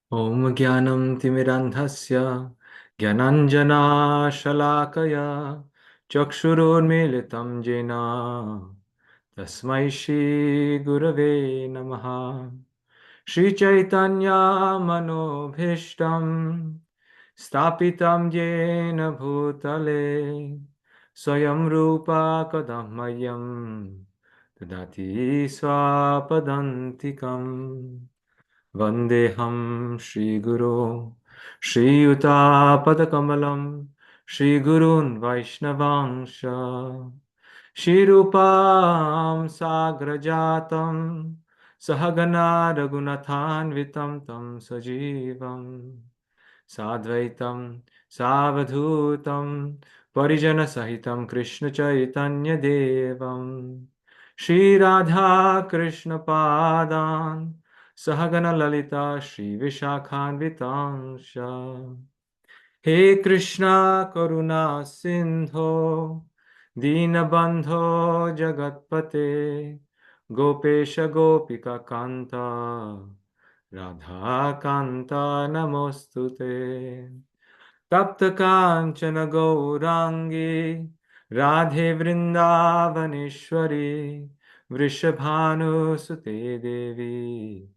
Om Gyanam Timirandhasya Gyananjana Shalakaya Chakshurunmilitam Jena Tasmai Shri Gurave Namaha Shri Chaitanya Manobhishtam Stapitam Jena Bhutale Swayam Rupa Kadammayam Tadati Swapadantikam Vandeham Shri Guru Shri Yuta Padakamalam Shri Gurun Vaishnavangsha Shri Rupam Sagrajatam Sahagana Raghunathanvitam Tam Sajivam Sadvaitam Savadhutam Parijana Sahitam Krishna Chaitanya Devam Shri Radha Krishna Padan Sahagana Lalita Shri Vishakhanvitangsha He Krishna Karuna Sindho Dinabandho Jagatpate Gopesha Gopika Kanta Radha Kanta Namostute Tapta Kanchana Gaurangi Radhe Vrindavaneshwari Vrishabhanu Sute Devi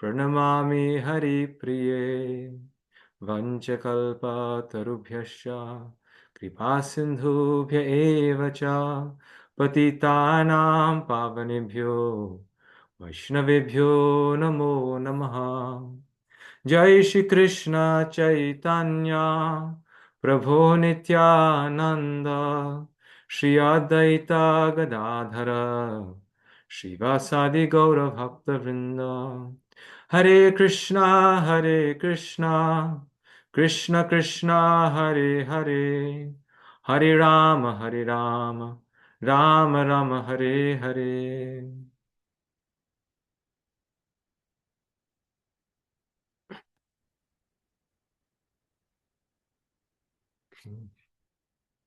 Pranamami Hari Priye Vanchakalpatarubhyascha Kripasindhubhya eva cha Patitanam pavanebhyo Vaishnavebhyo namo namaha Jai Shri Krishna Chaitanya Prabhu Nityananda Shri Advaita Gadadhara Shivasadi Gaura Bhakta Vrinda Hare Krishna Hare Krishna Krishna Krishna Hare Hare Hare Rama Hare Rama Rama Rama Hare Hare.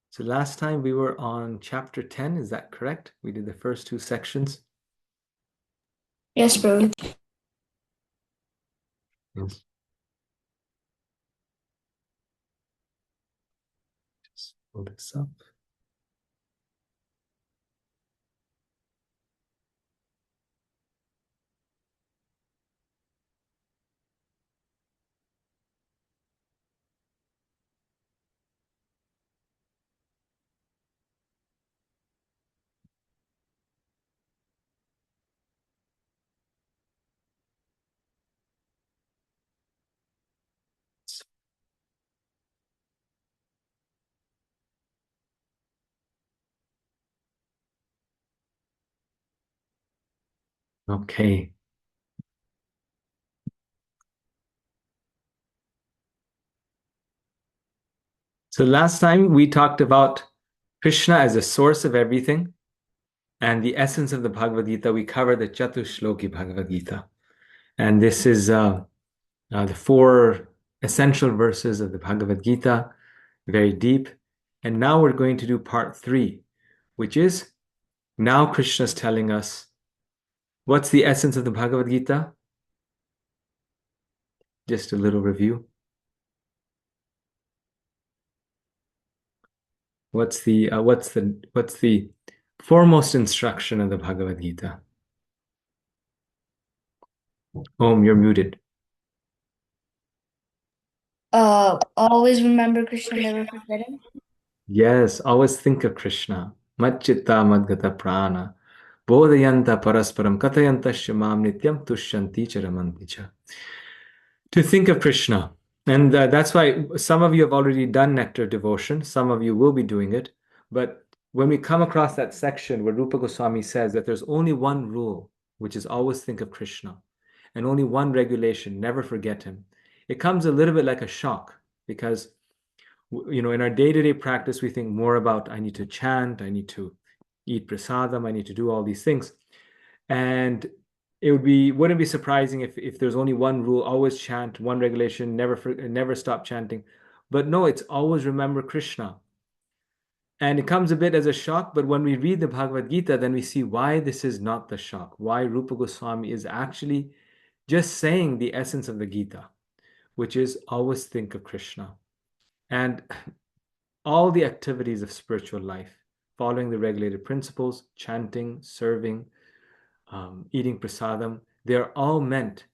So last time we were on chapter 10, is that correct? We did the first two sections. Yes, Prabhu. Yes. Just pull this up. Okay. So last time we talked about Krishna as a source of everything and the essence of the Bhagavad Gita. We covered the Chatushloki Bhagavad Gita. And this is the four essential verses of the Bhagavad Gita, very deep. And now we're going to do part 3, which is now Krishna's telling us what's the essence of the Bhagavad Gita? Just a little review. What's the foremost instruction of the Bhagavad Gita? Om, you're muted. Always remember Krishna, never forget him. Yes, always think of Krishna. Madchitta madgata prana. Bodhayanta parasparam katayanta shamam nityam tushyanti charamanti cha. To think of Krishna. And that's why some of you have already done nectar devotion. Some of you will be doing it. But when we come across that section where Rupa Goswami says that there's only one rule, which is always think of Krishna, and only one regulation, never forget him, it comes a little bit like a shock because in our day-to-day practice, we think more about I need to chant, I need to eat prasadam, I need to do all these things. And wouldn't be surprising if there's only one rule, always chant, one regulation, never stop chanting. But no, it's always remember Krishna. And it comes a bit as a shock, but when we read the Bhagavad Gita, then we see why this is not the shock, why Rupa Goswami is actually just saying the essence of the Gita. which is always think of Krishna. And all the activities of spiritual life, following the regulated principles, chanting, serving, eating prasadam, they're all meant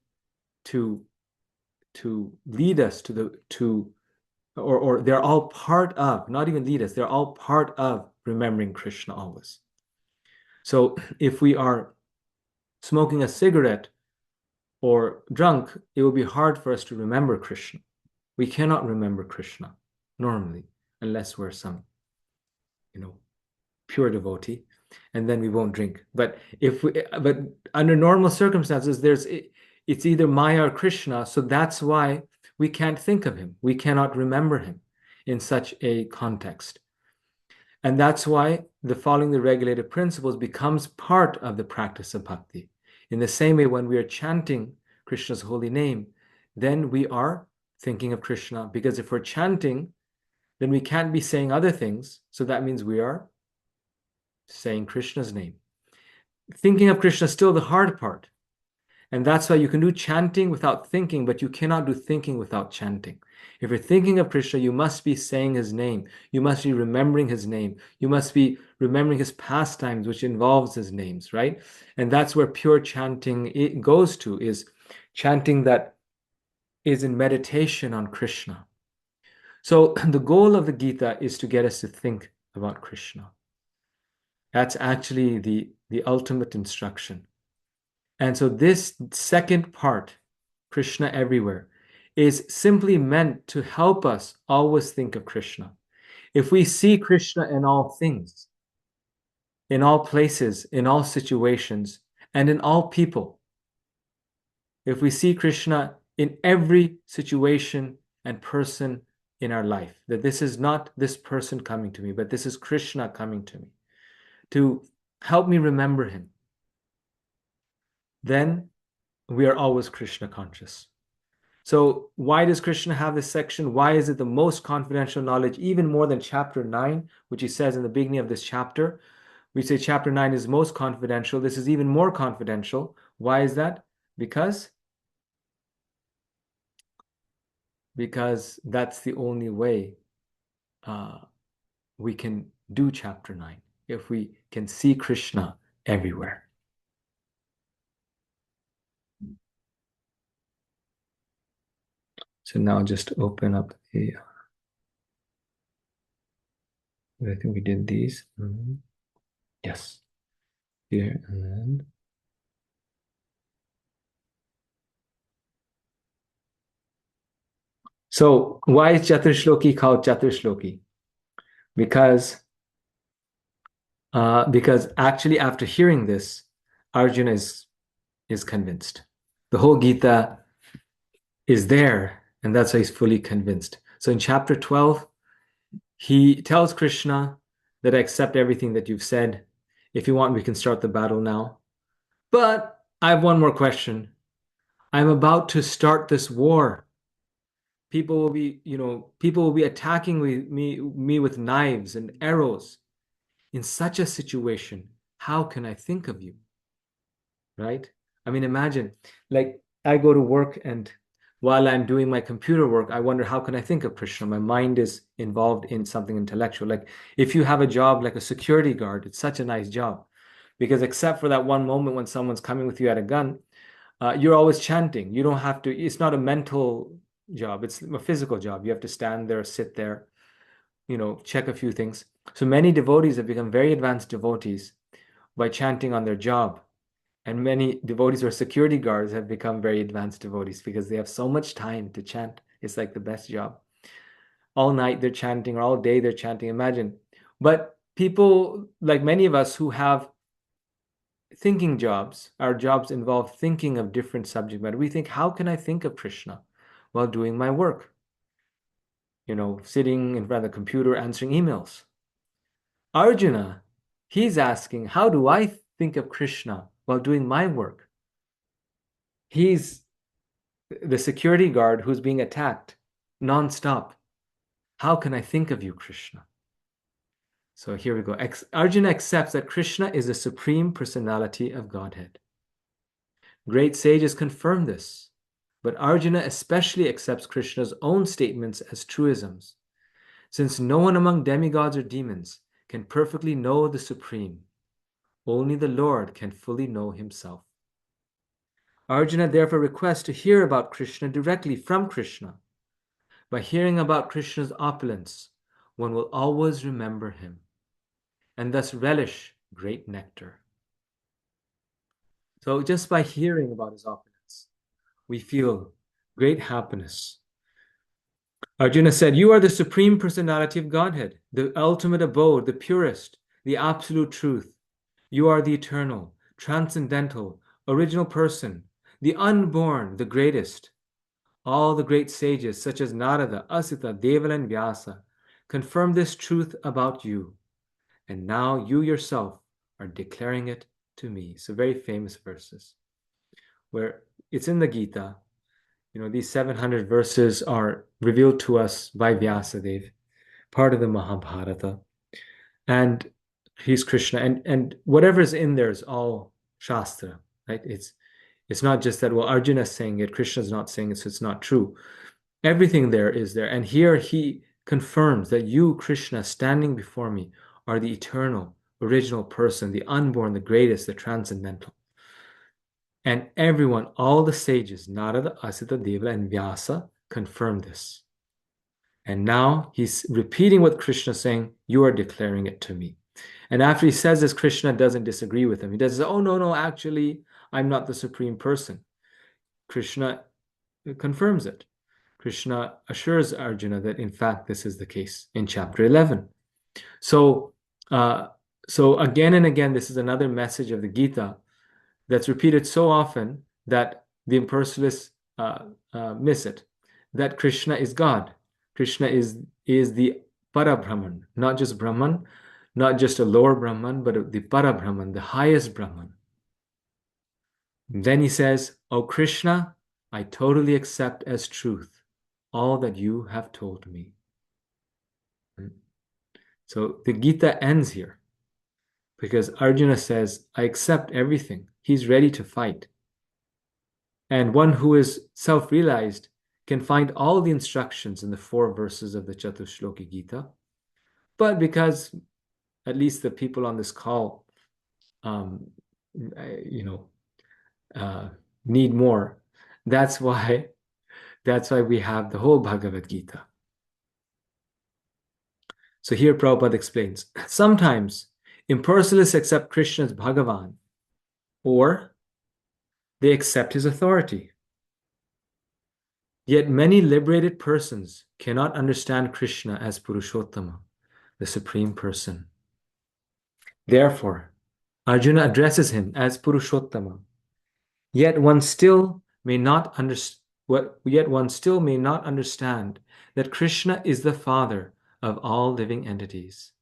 to lead us or they're all part of, not even lead us, they're all part of remembering Krishna always. So if we are smoking a cigarette or drunk, it will be hard for us to remember Krishna. We cannot remember Krishna normally unless we're some, pure devotee, and then we won't drink. But under normal circumstances, it's either Maya or Krishna, so that's why we can't think of him. We cannot remember him in such a context. And that's why the following the regulated principles becomes part of the practice of bhakti. In the same way, when we are chanting Krishna's holy name, then we are thinking of Krishna. Because if we're chanting, then we can't be saying other things. So that means we are saying Krishna's name. Thinking of Krishna is still the hard part. And that's why you can do chanting without thinking, but you cannot do thinking without chanting. If you're thinking of Krishna, you must be saying his name. You must be remembering his name. You must be remembering his pastimes, which involves his names, right? And that's where pure chanting it goes to, is chanting that is in meditation on Krishna. So the goal of the Gita is to get us to think about Krishna. That's actually the ultimate instruction. And so this second part, Krishna everywhere, is simply meant to help us always think of Krishna. If we see Krishna in all things, in all places, in all situations, and in all people, if we see Krishna in every situation and person in our life, that this is not this person coming to me, but this is Krishna coming to me to help me remember him, then we are always Krishna conscious. So why does Krishna have this section? Why is it the most confidential knowledge, even more than chapter 9, which he says in the beginning of this chapter? We say chapter 9 is most confidential. This is even more confidential. Why is that? Because that's the only way we can do chapter 9, if we can see Krishna everywhere. So now just open up the, I think we did these. Yes. Here and then. So why is Chaturshloki called Chaturshloki? Because actually after hearing this, Arjuna is convinced. The whole Gita is there, and that's why he's fully convinced. So in chapter 12, he tells Krishna that I accept everything that you've said. If you want, we can start the battle now. But I have one more question. I'm about to start this war. People will be attacking me with knives and arrows. In such a situation, how can I think of you? Right? I mean, imagine, like, I go to work, and while I'm doing my computer work, I wonder, how can I think of Krishna? My mind is involved in something intellectual. Like, if you have a job like a security guard, it's such a nice job, because except for that one moment when someone's coming with you at a gun, you're always chanting. You don't have to, it's not a mental job, it's a physical job. You have to stand there, sit there, check a few things. So many devotees have become very advanced devotees by chanting on their job. And many devotees who are security guards have become very advanced devotees because they have so much time to chant. It's like the best job. All night they're chanting, or all day they're chanting. Imagine. But people, like many of us who have thinking jobs, our jobs involve thinking of different subject matter. We think, how can I think of Krishna while doing my work? Sitting in front of the computer answering emails. Arjuna, he's asking, how do I think of Krishna while doing my work? He's the security guard who's being attacked non-stop. How can I think of you, Krishna? So here we go. Arjuna accepts that Krishna is the supreme personality of Godhead. Great sages confirm this. But Arjuna especially accepts Krishna's own statements as truisms, since no one among demigods or demons can perfectly know the Supreme. Only the Lord can fully know himself. Arjuna therefore requests to hear about Krishna directly from Krishna. By hearing about Krishna's opulence, one will always remember him and thus relish great nectar. So just by hearing about his opulence, we feel great happiness. Arjuna said, "You are the Supreme Personality of Godhead, the ultimate abode, the purest, the absolute truth. You are the eternal, transcendental, original person, the unborn, the greatest. All the great sages, such as Narada, Asita, Devala, and Vyasa, confirm this truth about you. And now you yourself are declaring it to me." So very famous verses where it's in the Gita. These 700 verses are revealed to us by Vyasadeva, part of the Mahabharata. And he's Krishna. And whatever's in there is all Shastra, right? It's not just that, well, Arjuna's saying it, Krishna's not saying it, so it's not true. Everything there is there. And here he confirms that you, Krishna, standing before me, are the eternal, original person, the unborn, the greatest, the transcendental. And everyone, all the sages, Narada, Asita, Devala, and Vyasa, confirm this. And now he's repeating what Krishna is saying, you are declaring it to me. And after he says this, Krishna doesn't disagree with him. He doesn't say, oh, no, actually, I'm not the supreme person. Krishna confirms it. Krishna assures Arjuna that, in fact, this is the case in chapter 11. So again and again, this is another message of the Gita that's repeated so often that the impersonalists miss it, that Krishna is God. Krishna is the Para-Brahman, not just Brahman, not just a lower Brahman, but the Para-Brahman, the highest Brahman. Then he says, "O Krishna, I totally accept as truth all that you have told me." So the Gita ends here because Arjuna says, I accept everything. He's ready to fight. And one who is self-realized can find all the instructions in the 4 verses of the Chatushloki Gita. But because at least the people on this call, need more, that's why we have the whole Bhagavad Gita. So here Prabhupada explains, sometimes impersonalists accept Krishna as Bhagavan, or they accept his authority. Yet many liberated persons cannot understand Krishna as Purushottama, the Supreme Person. Therefore, Arjuna addresses him as Purushottama. Yet one still may not understand that Krishna is the Father of all living entities.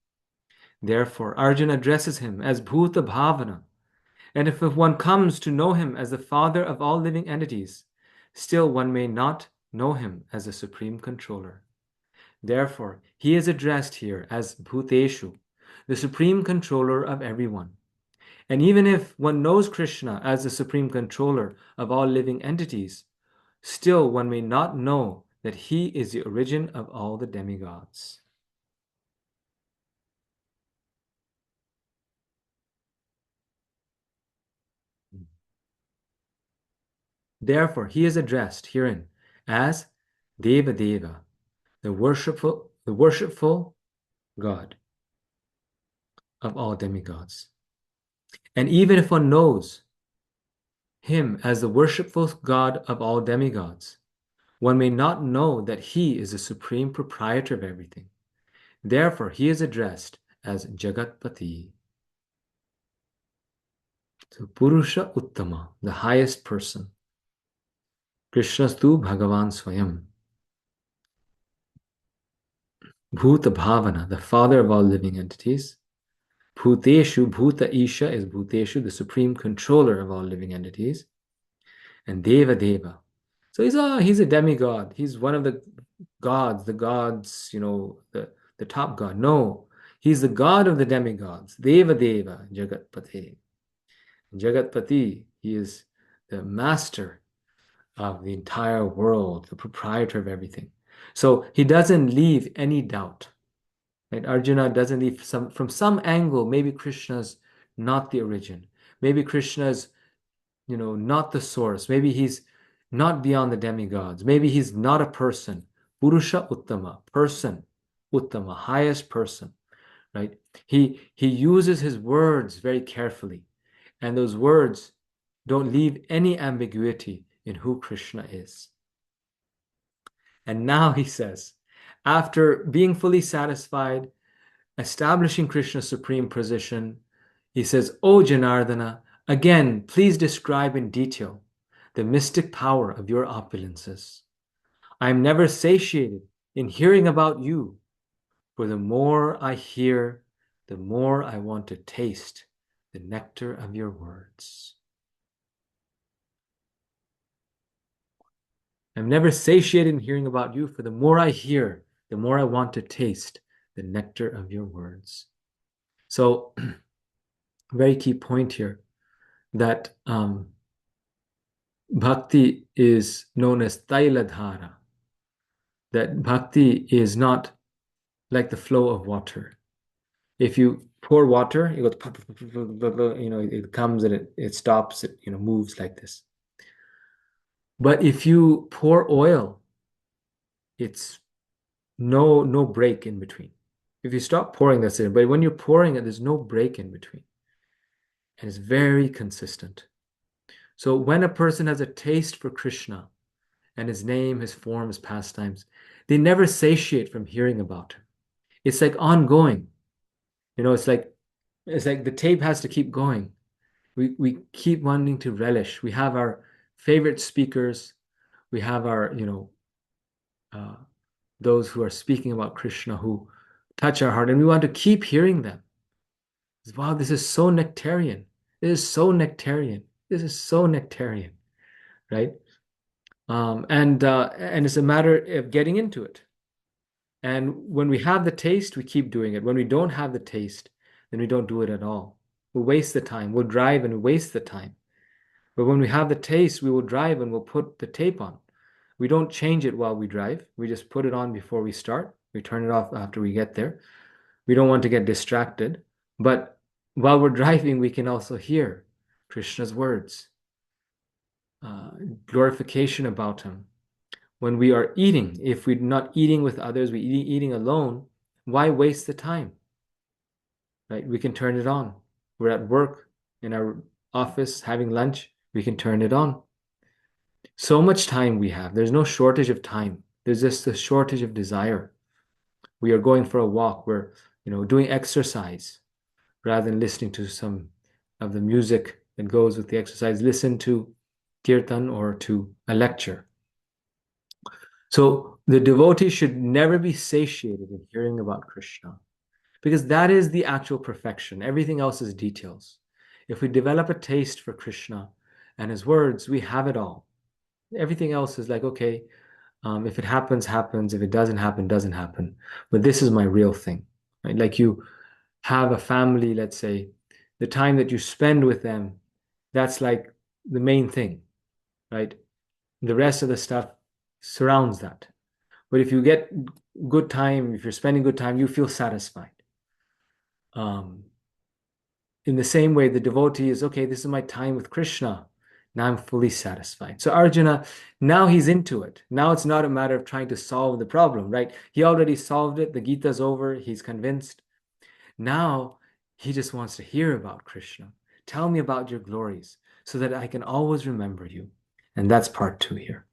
Therefore, Arjuna addresses him as Bhuta Bhavana. And if one comes to know him as the Father of all living entities, still one may not know him as the Supreme Controller. Therefore, he is addressed here as Bhuteshu, the Supreme Controller of everyone. And even if one knows Krishna as the Supreme Controller of all living entities, still one may not know that he is the origin of all the demigods. Therefore, he is addressed herein as Deva Deva, the worshipful God of all demigods. And even if one knows him as the worshipful God of all demigods, one may not know that he is the supreme proprietor of everything. Therefore, he is addressed as Jagatpati. So, Purusha Uttama, the highest person. Krishnastu Bhagavan Swayam. Bhuta Bhavana, the father of all living entities. Bhuteshu, Bhuta Isha is Bhuteshu, the supreme controller of all living entities. And Deva Deva. So he's a demigod. He's one of the gods, the top god. No, he's the god of the demigods. Deva Deva, Jagatpati. Jagatpati, he is the master of the entire world, the proprietor of everything. So he doesn't leave any doubt. Right? Arjuna doesn't leave from some angle, maybe Krishna's not the origin. Maybe Krishna's, not the source. Maybe he's not beyond the demigods. Maybe he's not a person. Purusha Uttama, person, Uttama, highest person, right? He uses his words very carefully, and those words don't leave any ambiguity in who Krishna is. And now he says, after being fully satisfied, establishing Krishna's supreme position, he says, O Janardana, again, please describe in detail the mystic power of your opulences. I am never satiated in hearing about you, for the more I hear, the more I want to taste the nectar of your words. I'm never satiated in hearing about you, for the more I hear, the more I want to taste the nectar of your words. So, very key point here that bhakti is known as tailadhara, that bhakti is not like the flow of water. If you pour water, it goes, it comes and it stops, it moves like this. But if you pour oil, it's no break in between. If you stop pouring, that's it. But when you're pouring it, there's no break in between. And it's very consistent. So when a person has a taste for Krishna and his name, his form, his pastimes, they never satiate from hearing about him. It's like ongoing. It's like the tape has to keep going. We keep wanting to relish. We have our favorite speakers. We have our, those who are speaking about Krishna who touch our heart, and we want to keep hearing them. Wow, this is so nectarian. This is so nectarian. This is so nectarian, right? And it's a matter of getting into it. And when we have the taste, we keep doing it. When we don't have the taste, then we don't do it at all. We'll waste the time. We'll drive and waste the time. But when we have the taste, we will drive and we'll put the tape on. We don't change it while we drive. We just put it on before we start. We turn it off after we get there. We don't want to get distracted. But while we're driving, we can also hear Krishna's words, glorification about him. When we are eating, if we're not eating with others, we're eating alone, why waste the time? Right? We can turn it on. We're at work, in our office, having lunch, we can turn it on. So much time we have. There's no shortage of time. There's just a shortage of desire. We are going for a walk. We're, doing exercise rather than listening to some of the music that goes with the exercise. Listen to kirtan or to a lecture. So the devotee should never be satiated in hearing about Krishna, because that is the actual perfection. Everything else is details. If we develop a taste for Krishna and his words, we have it all. Everything else is like, okay, if it happens, happens. If it doesn't happen, doesn't happen. But this is my real thing, right? Like you have a family, let's say, the time that you spend with them, that's like the main thing, right? The rest of the stuff surrounds that. But if you get good time, if you're spending good time, you feel satisfied. In the same way, the devotee is, okay, this is my time with Krishna. Now I'm fully satisfied. So Arjuna, now he's into it. Now it's not a matter of trying to solve the problem, right? He already solved it. The Gita's over. He's convinced. Now he just wants to hear about Krishna. Tell me about your glories so that I can always remember you. And that's part 2 here.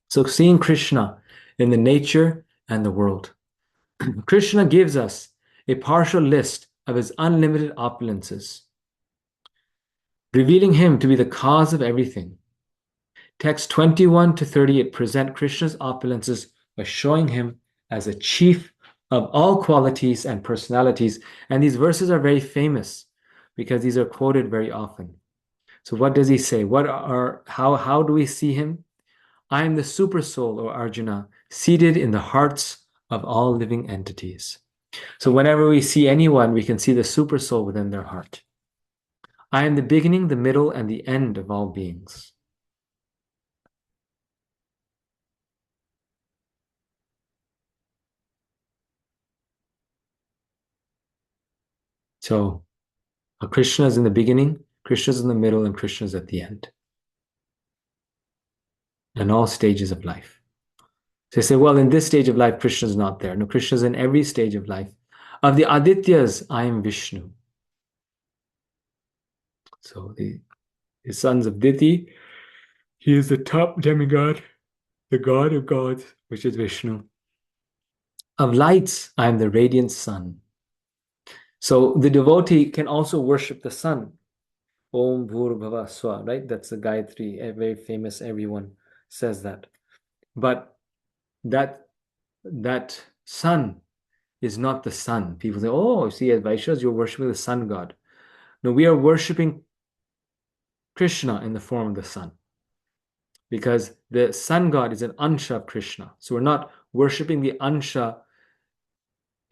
So seeing Krishna in the nature and the world. Krishna gives us a partial list of his unlimited opulences, revealing him to be the cause of everything. Texts 21 to 38 present Krishna's opulences by showing him as a chief of all qualities and personalities. And these verses are very famous because these are quoted very often. So what does he say? How do we see him? I am the super soul, O Arjuna, seated in the hearts of all living entities. So whenever we see anyone, we can see the super soul within their heart. I am the beginning, the middle, and the end of all beings. So Krishna is in the beginning, Krishna is in the middle, and Krishna is at the end. In all stages of life. So you say, well, in this stage of life, Krishna is not there. No, Krishna is in every stage of life. Of the Adityas, I am Vishnu. So the sons of Diti, he is the top demigod, the god of gods, which is Vishnu. Of lights, I am the radiant sun. So the devotee can also worship the sun. Om Bhur Bhava Swa, right? That's the Gayatri, very famous, everyone says that. But that sun is not the sun. People say, oh, see, as Vaishyas, you're worshiping the sun god. No, we are worshiping Krishna in the form of the sun. Because the sun god is an Ansha of Krishna. So we're not worshiping the Ansha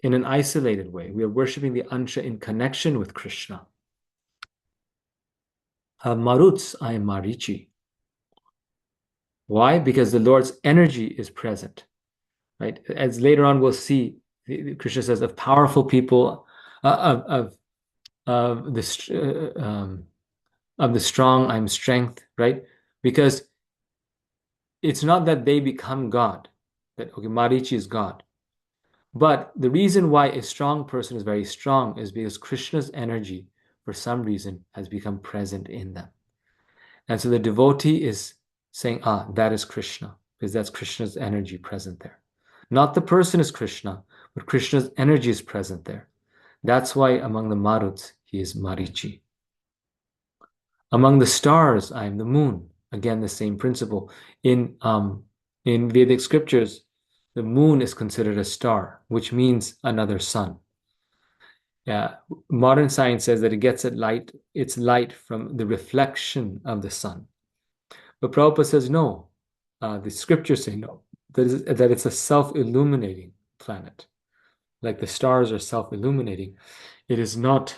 in an isolated way. We are worshiping the Ansha in connection with Krishna. Maruts, I am Marichi. Why? Because the Lord's energy is present. Right? As later on we'll see, Krishna says, of powerful people, of the strong, I'm strength, right? Because it's not that they become God, that okay, Marichi is God. But the reason why a strong person is very strong is because Krishna's energy, for some reason, has become present in them. And so the devotee is saying, that is Krishna, because that's Krishna's energy present there. Not the person is Krishna, but Krishna's energy is present there. That's why among the Maruts, he is Marichi. Among the stars, I am the moon. Again, the same principle. In Vedic scriptures, the moon is considered a star, which means another sun. Yeah, modern science says that it gets its light from the reflection of the sun. But Prabhupada says no. The scriptures say no, that it's a self-illuminating planet. Like the stars are self-illuminating, it is not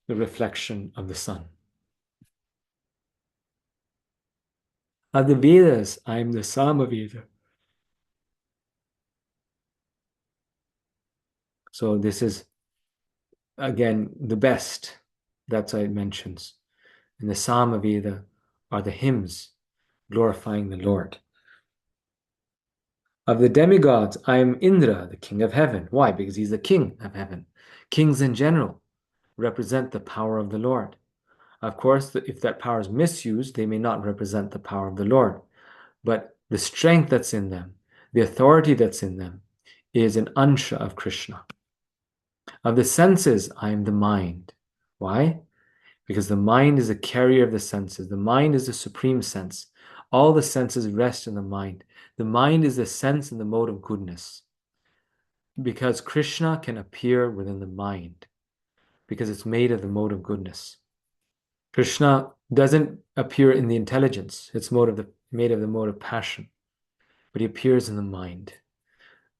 the reflection of the sun. Of the Vedas, I am the Samaveda. So this is, again, the best. That's why it mentions. And the Samaveda are the hymns glorifying the Lord. Of the demigods, I am Indra, the king of heaven. Why? Because he's the king of heaven. Kings in general represent the power of the Lord. Of course, if that power is misused, they may not represent the power of the Lord. But the strength that's in them, the authority that's in them, is an ansha of Krishna. Of the senses, I am the mind. Why? Because the mind is a carrier of the senses. The mind is the supreme sense. All the senses rest in the mind. The mind is the sense and the mode of goodness. Because Krishna can appear within the mind, because it's made of the mode of goodness. Krishna doesn't appear in the intelligence. It's made of the mode of passion. But he appears in the mind,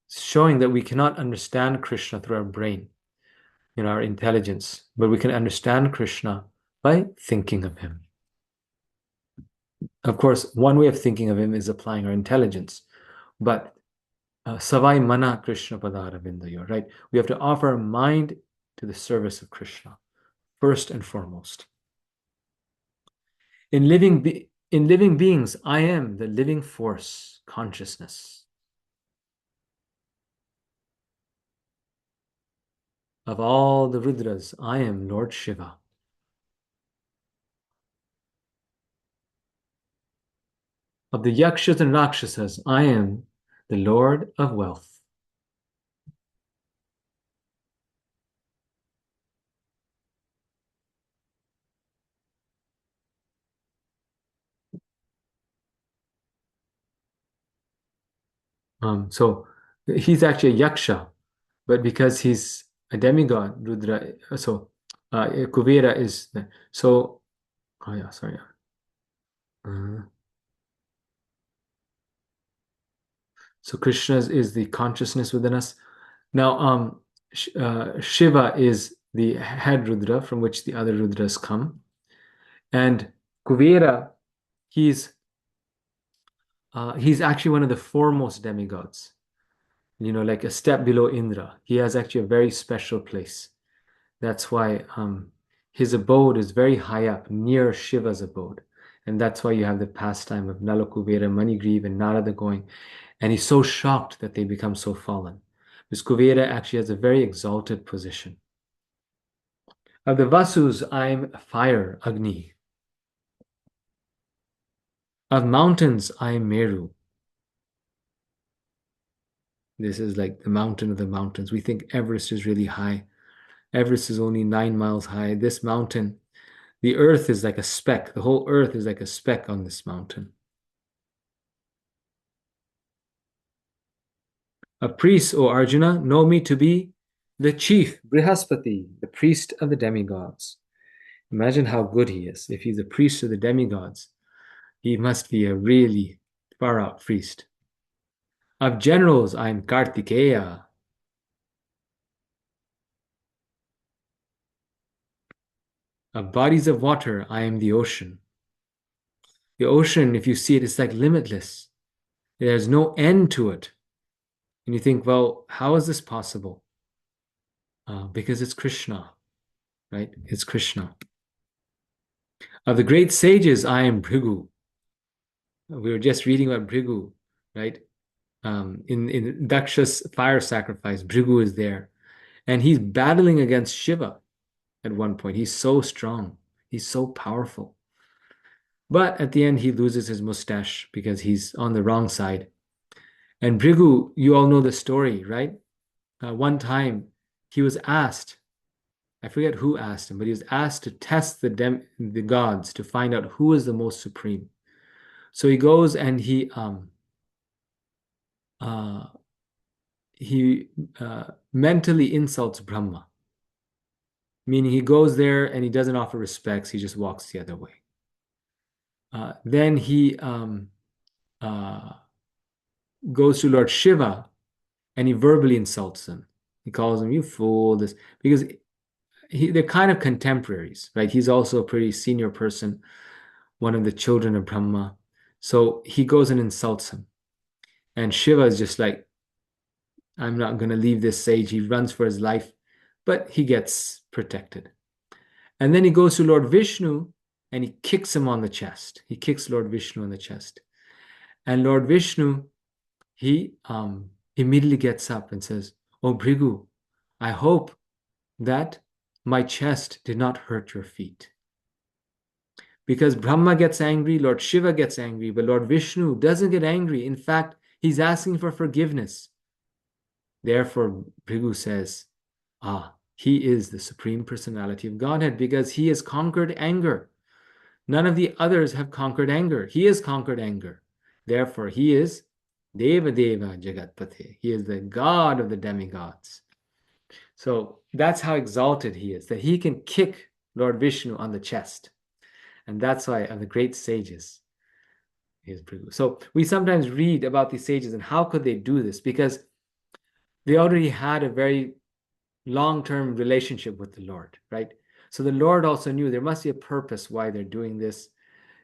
showing that we cannot understand Krishna through our brain, our intelligence, but we can understand Krishna by thinking of him. Of course, one way of thinking of him is applying our intelligence, but Savai Mana Krishna Padara Vindayo, right? We have to offer our mind to the service of Krishna, first and foremost. In living beings, I am the living force, consciousness. Of all the Rudras, I am Lord Shiva. Of the Yakshas and Rakshasas, I am the Lord of wealth. So he's actually a Yaksha, but because he's a demigod, Rudra, so Kuvera is, so, oh yeah, sorry. Uh, so Krishna is the consciousness within us. Now, Shiva is the head Rudra from which the other Rudras come. And Kuvera, he's actually one of the foremost demigods. Like a step below Indra. He has actually a very special place. That's why his abode is very high up near Shiva's abode. And that's why you have the pastime of Nalakuvera, Manigriva, and Narada going. And he's so shocked that they become so fallen. Because Kuvera actually has a very exalted position. Of the Vasus, I'm fire, Agni. Of mountains, I'm Meru. This is like the mountain of the mountains. We think Everest is really high. Everest is only 9 miles high. This mountain, the earth is like a speck. The whole earth is like a speck on this mountain. A priest, O Arjuna, know me to be the chief, Brihaspati, the priest of the demigods. Imagine how good he is. If he's a priest of the demigods, he must be a really far out priest. Of generals, I'm Kartikeya. Of bodies of water, I am the ocean. The ocean, if you see it, it's like limitless. There's no end to it. And you think, well, how is this possible? Because it's Krishna, right? It's Krishna. Of the great sages, I am Bhrigu. We were just reading about Bhrigu, right? In Daksha's fire sacrifice, Bhrigu is there. And he's battling against Shiva at one point. He's so strong. He's so powerful. But at the end, he loses his mustache because he's on the wrong side. And Bhrigu, you all know the story, right? One time he was asked, I forget who asked him, but he was asked to test the gods to find out who is the most supreme. So he goes and uh, he mentally insults Brahma, meaning he goes there and he doesn't offer respects, he just walks the other way. Then he goes to Lord Shiva and he verbally insults him. He calls him, you fool, this, because they're kind of contemporaries, right? He's also a pretty senior person, one of the children of Brahma. So he goes and insults him. And Shiva is just like, I'm not going to leave this sage. He runs for his life, but he gets protected. And then he goes to Lord Vishnu and he kicks him on the chest. He kicks Lord Vishnu on the chest. And Lord Vishnu, he immediately gets up and says, Oh, Bhrigu, I hope that my chest did not hurt your feet. Because Brahma gets angry, Lord Shiva gets angry, but Lord Vishnu doesn't get angry. In fact, he's asking for forgiveness. Therefore, Bhrigu says, he is the Supreme Personality of Godhead because he has conquered anger. None of the others have conquered anger. He has conquered anger. Therefore, he is Deva Deva Jagatpate. He is the God of the demigods. So that's how exalted he is, that he can kick Lord Vishnu on the chest. And that's why of the great sages, he is Bhrigu. So we sometimes read about these sages and how could they do this? Because they already had a very long-term relationship with the Lord, right? So the Lord also knew there must be a purpose why they're doing this.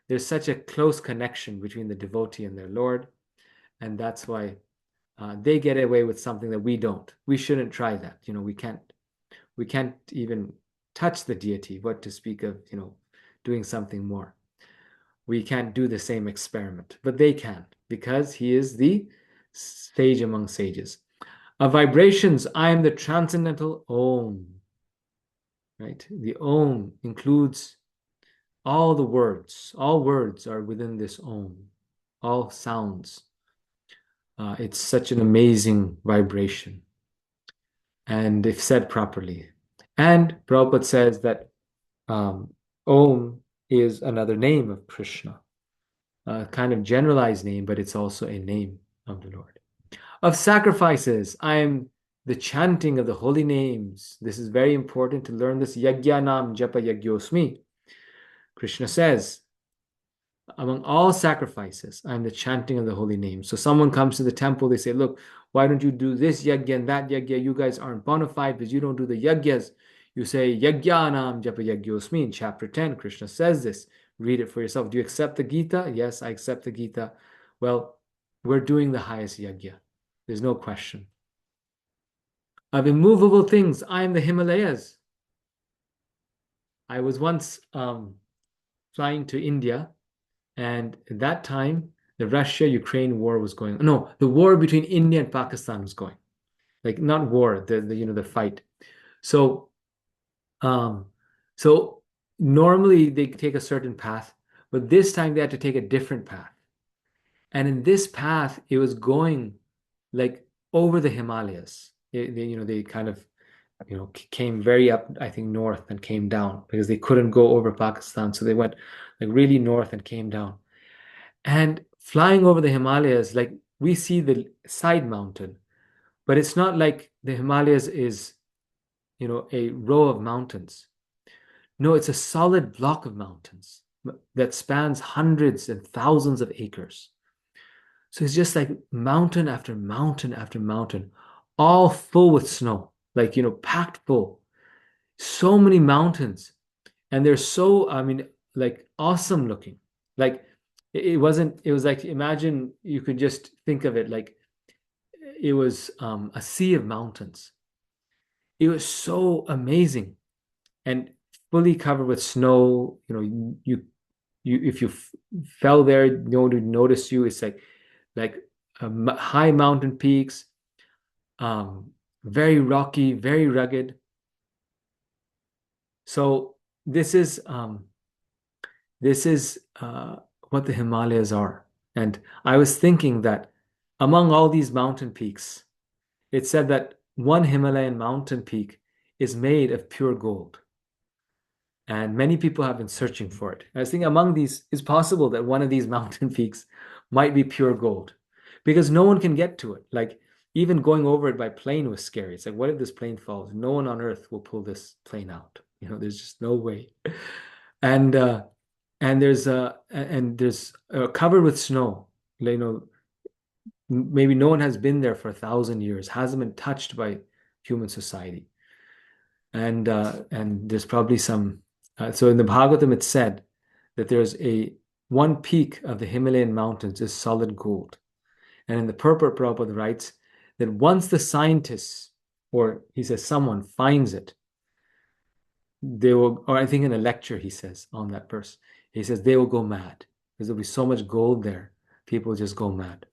There's such a close connection between the devotee and their Lord, and that's why they get away with something that we don't. We shouldn't try that. We can't even touch the deity. What to speak of, doing something more. We can't do the same experiment, but they can because he is the sage among sages. Of vibrations, I am the transcendental Om. Right? The Om includes all the words. All words are within this Om. All sounds. It's such an amazing vibration. And if said properly. And Prabhupada says that Om is another name of Krishna. A kind of generalized name, but it's also a name of the Lord. Of sacrifices, I am the chanting of the holy names. This is very important to learn this. Yagyanam japa yagyosmi. Krishna says, among all sacrifices, I am the chanting of the holy names. So someone comes to the temple, they say, look, why don't you do this yagya and that yagya? You guys aren't bona fide because you don't do the yagyas. You say, Yagyanam japa yagyosmi. In chapter 10, Krishna says this. Read it for yourself. Do you accept the Gita? Yes, I accept the Gita. Well, we're doing the highest yagya. There's no question. Of immovable things, I am the Himalayas. I was once flying to India, and at that time, the Russia-Ukraine war was going. No, the war between India and Pakistan was going. Like not war, the fight. So um, so normally they take a certain path, but this time they had to take a different path. And in this path, it was going like over the Himalayas. They kind of, came very up, I think, north and came down because they couldn't go over Pakistan. So they went like really north and came down. And flying over the Himalayas, like we see the side mountain, but it's not like the Himalayas is, a row of mountains. No, it's a solid block of mountains that spans hundreds and thousands of acres. So it's just like mountain after mountain after mountain, all full with snow, like, packed full. So many mountains. And they're so, I mean, like awesome looking. Like it wasn't, it was like, imagine you could just think of it like it was a sea of mountains. It was so amazing and fully covered with snow. You if you fell there, no one would notice you. It's like high mountain peaks, um, very rocky, very rugged. So this is what the Himalayas are. And I was thinking that among all these mountain peaks, it said that one Himalayan mountain peak is made of pure gold. And many people have been searching for it. I was thinking among these, it's possible that one of these mountain peaks might be pure gold because no one can get to it. Like even going over it by plane was scary. It's like, what if this plane falls? No one on earth will pull this plane out. There's just no way. And there's covered with snow. Maybe no one has been there for 1,000 years, hasn't been touched by human society. And there's probably some. So in the Bhagavatam, it's said that there's a one peak of the Himalayan mountains is solid gold. And in the Purport, Prabhupada writes that once the scientists, or he says someone finds it, they will, or I think in a lecture he says on that verse, he says they will go mad because there'll be so much gold there, people will just go mad.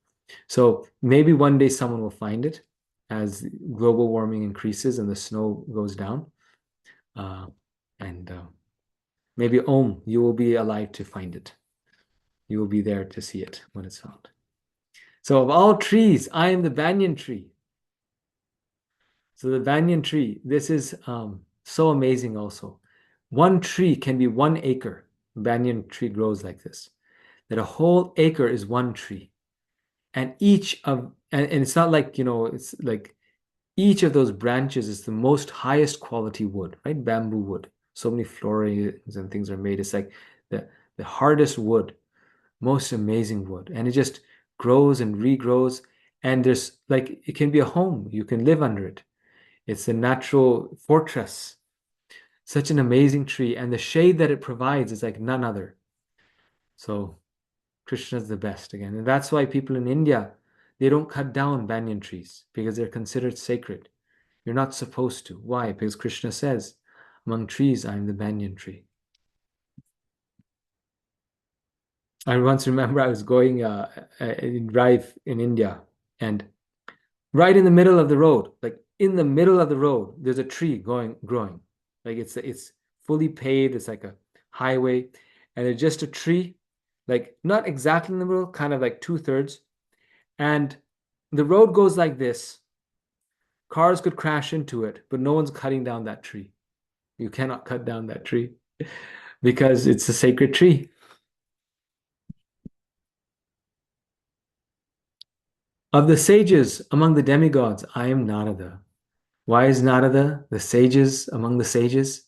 So maybe one day someone will find it as global warming increases and the snow goes down. And maybe Om, you will be alive to find it. You will be there to see it when it's found. So of all trees, I am the banyan tree. So the banyan tree, this is so amazing also. One tree can be 1 acre. Banyan tree grows like this. That a whole acre is one tree. And it's not like, it's like each of those branches is the most highest quality wood, right? Bamboo wood. So many floorings and things are made. It's like the hardest wood, most amazing wood. And it just grows and regrows. And there's like, it can be a home. You can live under it. It's a natural fortress. Such an amazing tree. And the shade that it provides is like none other. So Krishna's the best again. And that's why people in India, they don't cut down banyan trees because they're considered sacred. You're not supposed to. Why? Because Krishna says, among trees, I'm the banyan tree. I once remember I was going drive in India, and right in the middle of the road, like in the middle of the road, there's a tree growing. Like it's fully paved. It's like a highway, and it's just a tree, like not exactly in the middle, kind of like 2/3. And the road goes like this. Cars could crash into it, but no one's cutting down that tree. You cannot cut down that tree because it's a sacred tree. Of the sages among the demigods, I am Narada. Why is Narada the sages among the sages?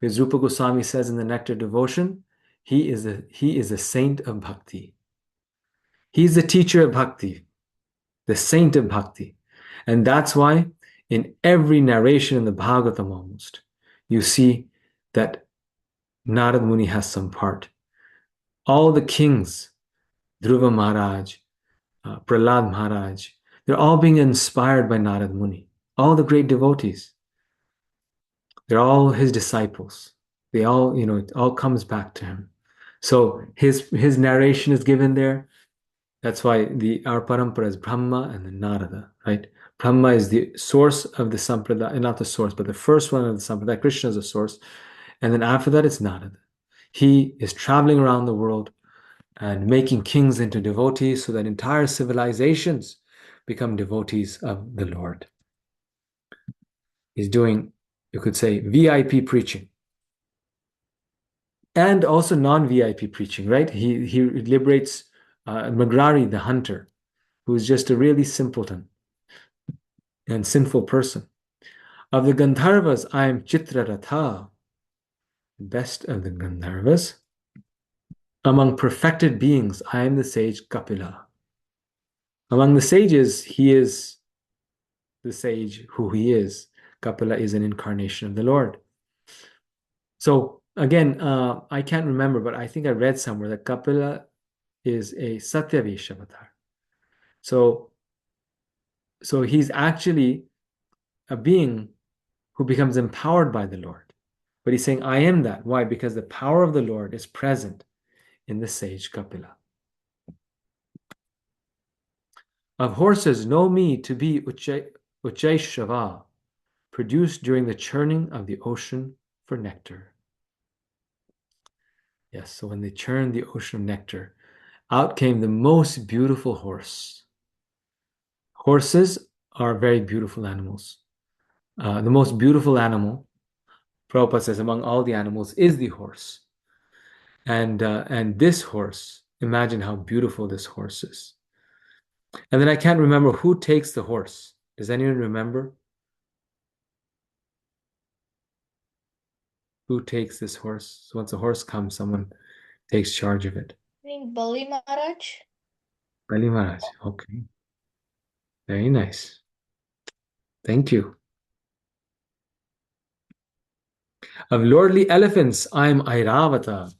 Because Rupa Goswami says in the Nectar Devotion, he is a saint of bhakti. He's the teacher of bhakti, the saint of bhakti. And that's why in every narration in the Bhagavatam almost, you see that Narad Muni has some part. All the kings, Dhruva Maharaj, Prahlad Maharaj, they're all being inspired by Narad Muni. All the great devotees, they're all his disciples. They all, it all comes back to him. So his narration is given there. That's why our parampara is Brahma and then Narada, right? Brahma is the source of the sampradaya, not the source, but the first one of the sampradaya. Krishna is the source. And then after that, it's Narada. He is traveling around the world and making kings into devotees so that entire civilizations become devotees of the Lord. He's doing, you could say, VIP preaching and also non-VIP preaching, right? He liberates Magrari, the hunter, who is just a really simpleton and sinful person. Of the Gandharvas, I am Chitraratha, best of the Gandharvas. Among perfected beings, I am the sage Kapila. Among the sages, he is the sage who he is. Kapila is an incarnation of the Lord. So again, I can't remember, but I think I read somewhere that Kapila is a Satyavish avatar. So, so he's actually a being who becomes empowered by the Lord. But he's saying, I am that. Why? Because the power of the Lord is present in the sage Kapila. Of horses, know me to be Uchaishava, produced during the churning of the ocean for nectar. Yes, so when they churned the ocean of nectar, out came the most beautiful horse. Horses are very beautiful animals. The most beautiful animal, Prabhupada says, among all the animals is the horse. And this horse, imagine how beautiful this horse is. And then I can't remember who takes the horse. Does anyone remember? Who takes this horse? So once a horse comes, someone takes charge of it. I think Bali Maharaj. Bali Maharaj. Okay. Very nice. Thank you. Of lordly elephants, I am Airavata.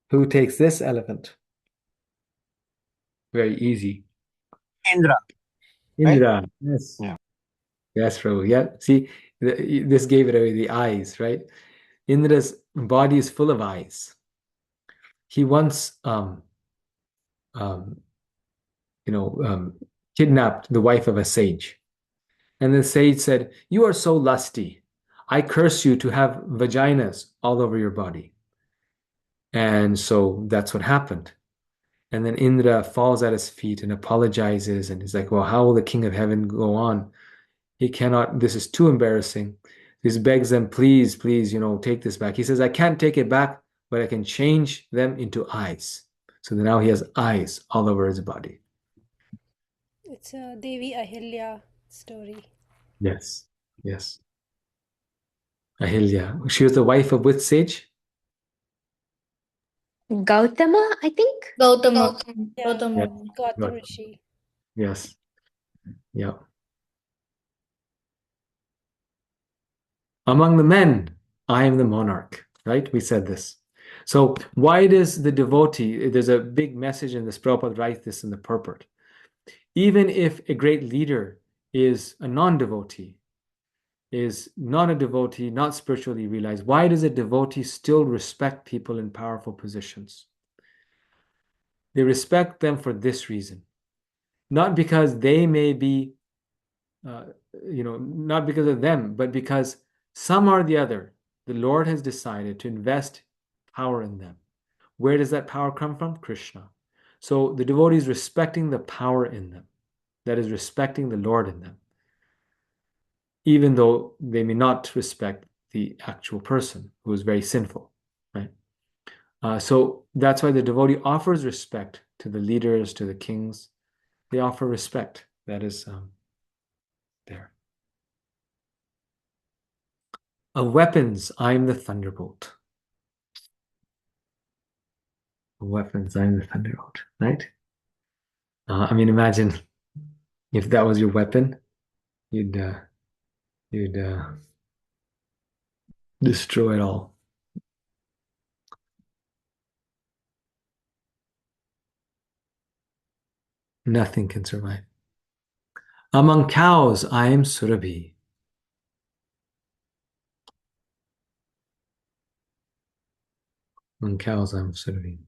Who takes this elephant? Very easy. Indra, right? Indra. Yes. Yeah. Yes, Prabhu. Yeah. See, this gave it away, the eyes, right? Indra's body is full of eyes. He once, um, kidnapped the wife of a sage. And the sage said, "You are so lusty. I curse you to have vaginas all over your body." And so that's what happened. And then Indra falls at his feet and apologizes. And he's like, well, how will the king of heaven go on? He cannot, this is too embarrassing. He begs them, please, please, take this back. He says, I can't take it back, but I can change them into eyes. So now he has eyes all over his body. It's a Devi Ahilya story. Yes, yes. Ahilya. She was the wife of which sage? Gautama, I think. Gautama. Yeah, Gautama. Gautam Rishi. Yes. Yeah. Among the men, I am the monarch, right? We said this. So why does the devotee, there's a big message in this, Prabhupada writes this in the purport. Even if a great leader is a non-devotee, is not a devotee, not spiritually realized, why does a devotee still respect people in powerful positions? They respect them for this reason. Not because they may be, not because of them, but because some or the other, the Lord has decided to invest power in them. Where does that power come from? Krishna. So the devotee is respecting the power in them, that is respecting the Lord in them, even though they may not respect the actual person who is very sinful, right? So that's why the devotee offers respect to the leaders, to the kings. They offer respect. That is there. Of weapons, I am the thunderbolt. Of weapons, I am the thunderbolt, right? I mean, imagine if that was your weapon, you'd destroy it all. Nothing can survive. Among cows, I am Surabhi. Among cows, I'm Survi.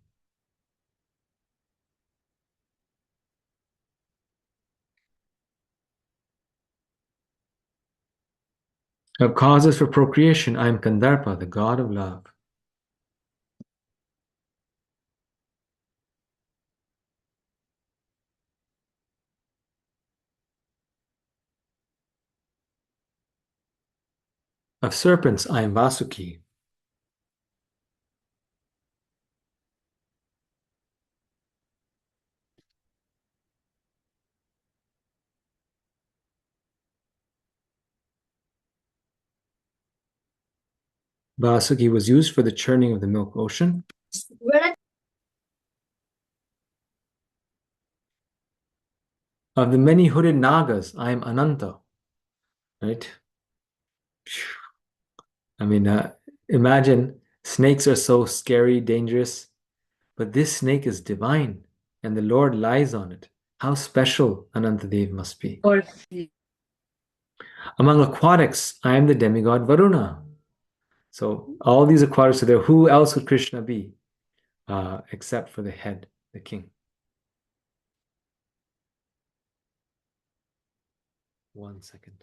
Of causes for procreation, I am Kandarpa, the god of love. Of serpents, I am Vasuki. Vasuki was used for the churning of the milk ocean. Of the many hooded Nagas, I am Ananta. Right? I mean, imagine snakes are so scary, dangerous, but this snake is divine and the Lord lies on it. How special Anantadev must be. Among aquatics, I am the demigod Varuna. So all these aquatics are there. Who else would Krishna be except for the head, the king? One second.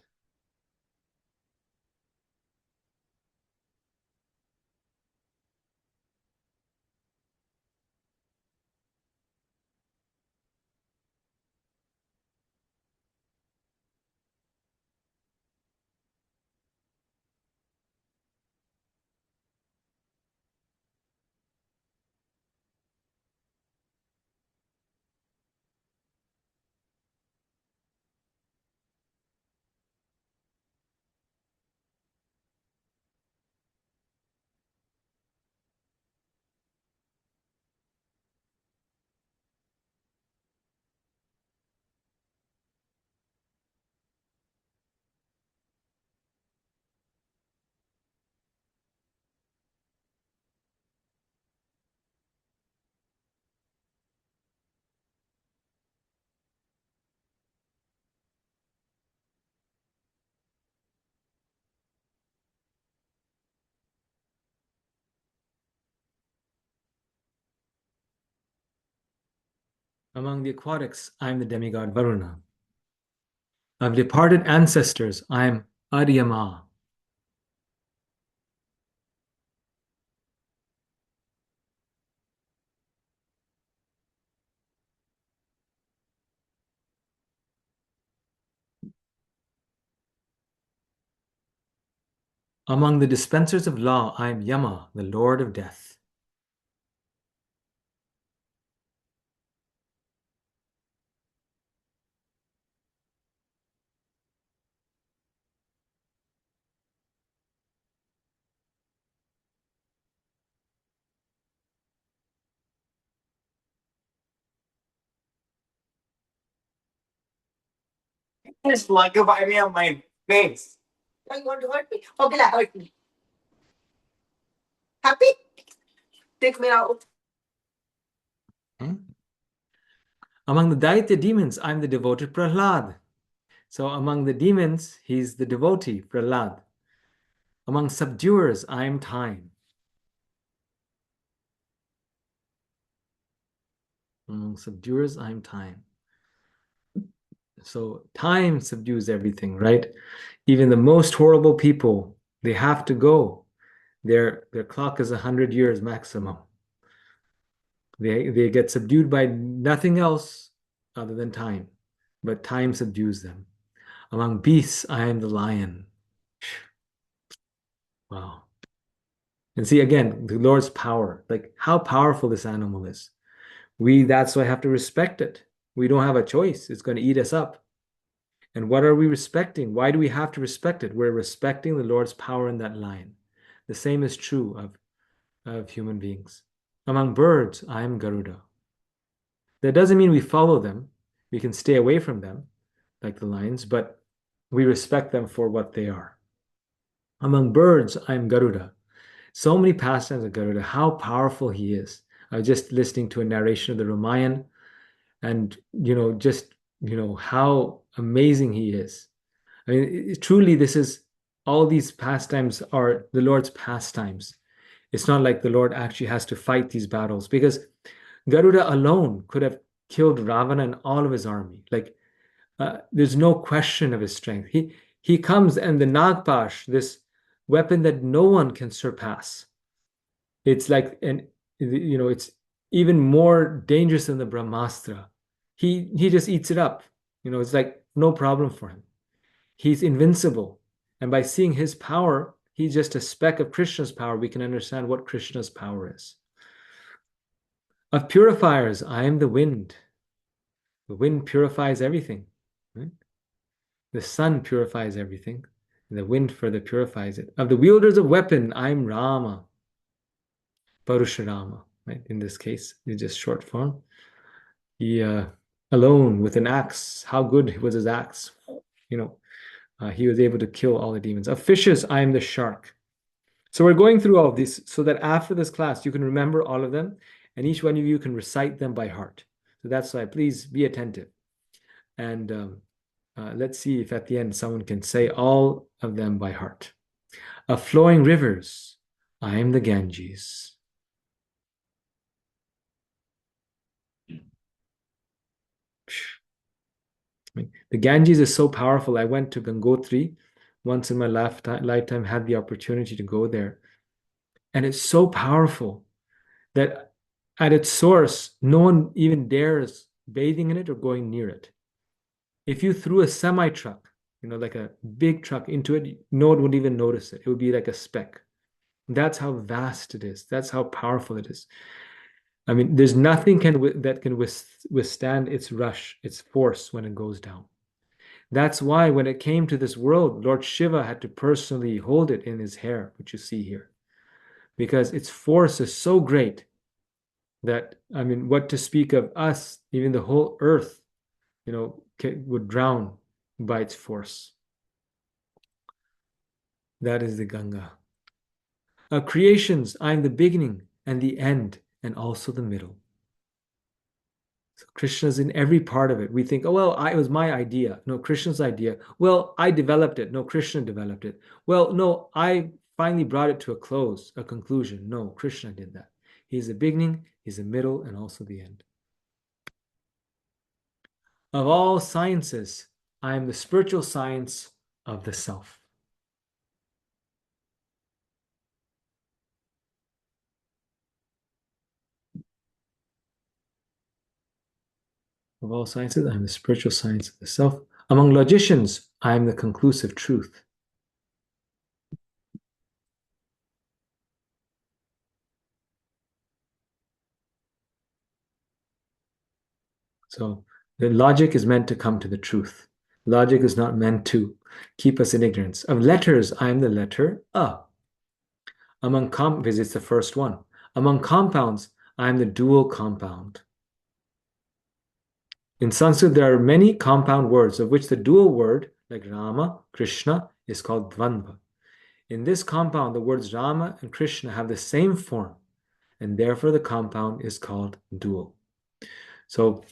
Among the aquatics, I am the demigod Varuna. Of departed ancestors, I am Aryama. Among the dispensers of law, I am Yama, the lord of death. Just like you buy me on my face. You want to hurt me? Okay, hurt me. Happy? Take me out. Among the Daitya demons, I'm the devoted Prahlad. So among the demons, he's the devotee, Prahlad. Among subduers, I am time. Among subduers, I am time. So time subdues everything, right? Even the most horrible people, they have to go. Their clock is 100 years maximum. They get subdued by nothing else other than time, but time subdues them. Among beasts, I am the lion. Wow. And see again, the Lord's power, like how powerful this animal is. That's why I have to respect it. We don't have a choice. It's going to eat us up. And what are we respecting? Why do we have to respect it? We're respecting the Lord's power in that lion. The same is true of human beings. Among birds, I am Garuda. That doesn't mean we follow them. We can stay away from them, like the lions, but we respect them for what they are. Among birds, I am Garuda. So many pastimes of Garuda, how powerful he is. I was just listening to a narration of the Ramayana, and how amazing he is. I mean, truly, this is all these pastimes are the Lord's pastimes. It's not like the Lord actually has to fight these battles, because Garuda alone could have killed Ravana and all of his army. Like, there's no question of his strength. He comes, and the Nagpash, this weapon that no one can surpass. It's like, and it's even more dangerous than the Brahmastra. He just eats it up. It's like no problem for him. He's invincible. And by seeing his power, he's just a speck of Krishna's power. We can understand what Krishna's power is. Of purifiers, I am the wind. The wind purifies everything. Right? The sun purifies everything. And the wind further purifies it. Of the wielders of weapon, I am Rama. Parashurama, right? In this case, it's just short form. He alone with an axe. How good was his axe? He was able to kill all the demons. Of fishes, I am the shark. So we're going through all of these so that after this class, you can remember all of them, and each one of you can recite them by heart. So that's why please be attentive. And let's see if at the end someone can say all of them by heart. Of flowing rivers, I am the Ganges. The Ganges is so powerful. I went to Gangotri once in my lifetime, had the opportunity to go there. And it's so powerful that at its source, no one even dares bathing in it or going near it. If you threw a semi-truck, like a big truck into it, no one would even notice it. It would be like a speck. That's how vast it is. That's how powerful it is. I mean, there's nothing that can withstand its rush, its force when it goes down. That's why when it came to this world, Lord Shiva had to personally hold it in his hair, which you see here, because its force is so great that, I mean, what to speak of us, even the whole earth, would drown by its force. That is the Ganga. Creations, I am the beginning and the end and also the middle. So Krishna's in every part of it. We think, oh, well, it was my idea. No, Krishna's idea. Well, I developed it. No, Krishna developed it. Well, no, I finally brought it to a conclusion. No, Krishna did that. He's the beginning, he's the middle, and also the end. Of all sciences, I am the spiritual science of the self. Of all sciences, I am the spiritual science of the self. Among logicians, I am the conclusive truth. So the logic is meant to come to the truth. Logic is not meant to keep us in ignorance. Of letters, I am the letter A. It's the first one. Among compounds, I am the dual compound. In Sanskrit, there are many compound words, of which the dual word, like Rama, Krishna, is called Dvandva. In this compound, the words Rama and Krishna have the same form, and therefore the compound is called dual. So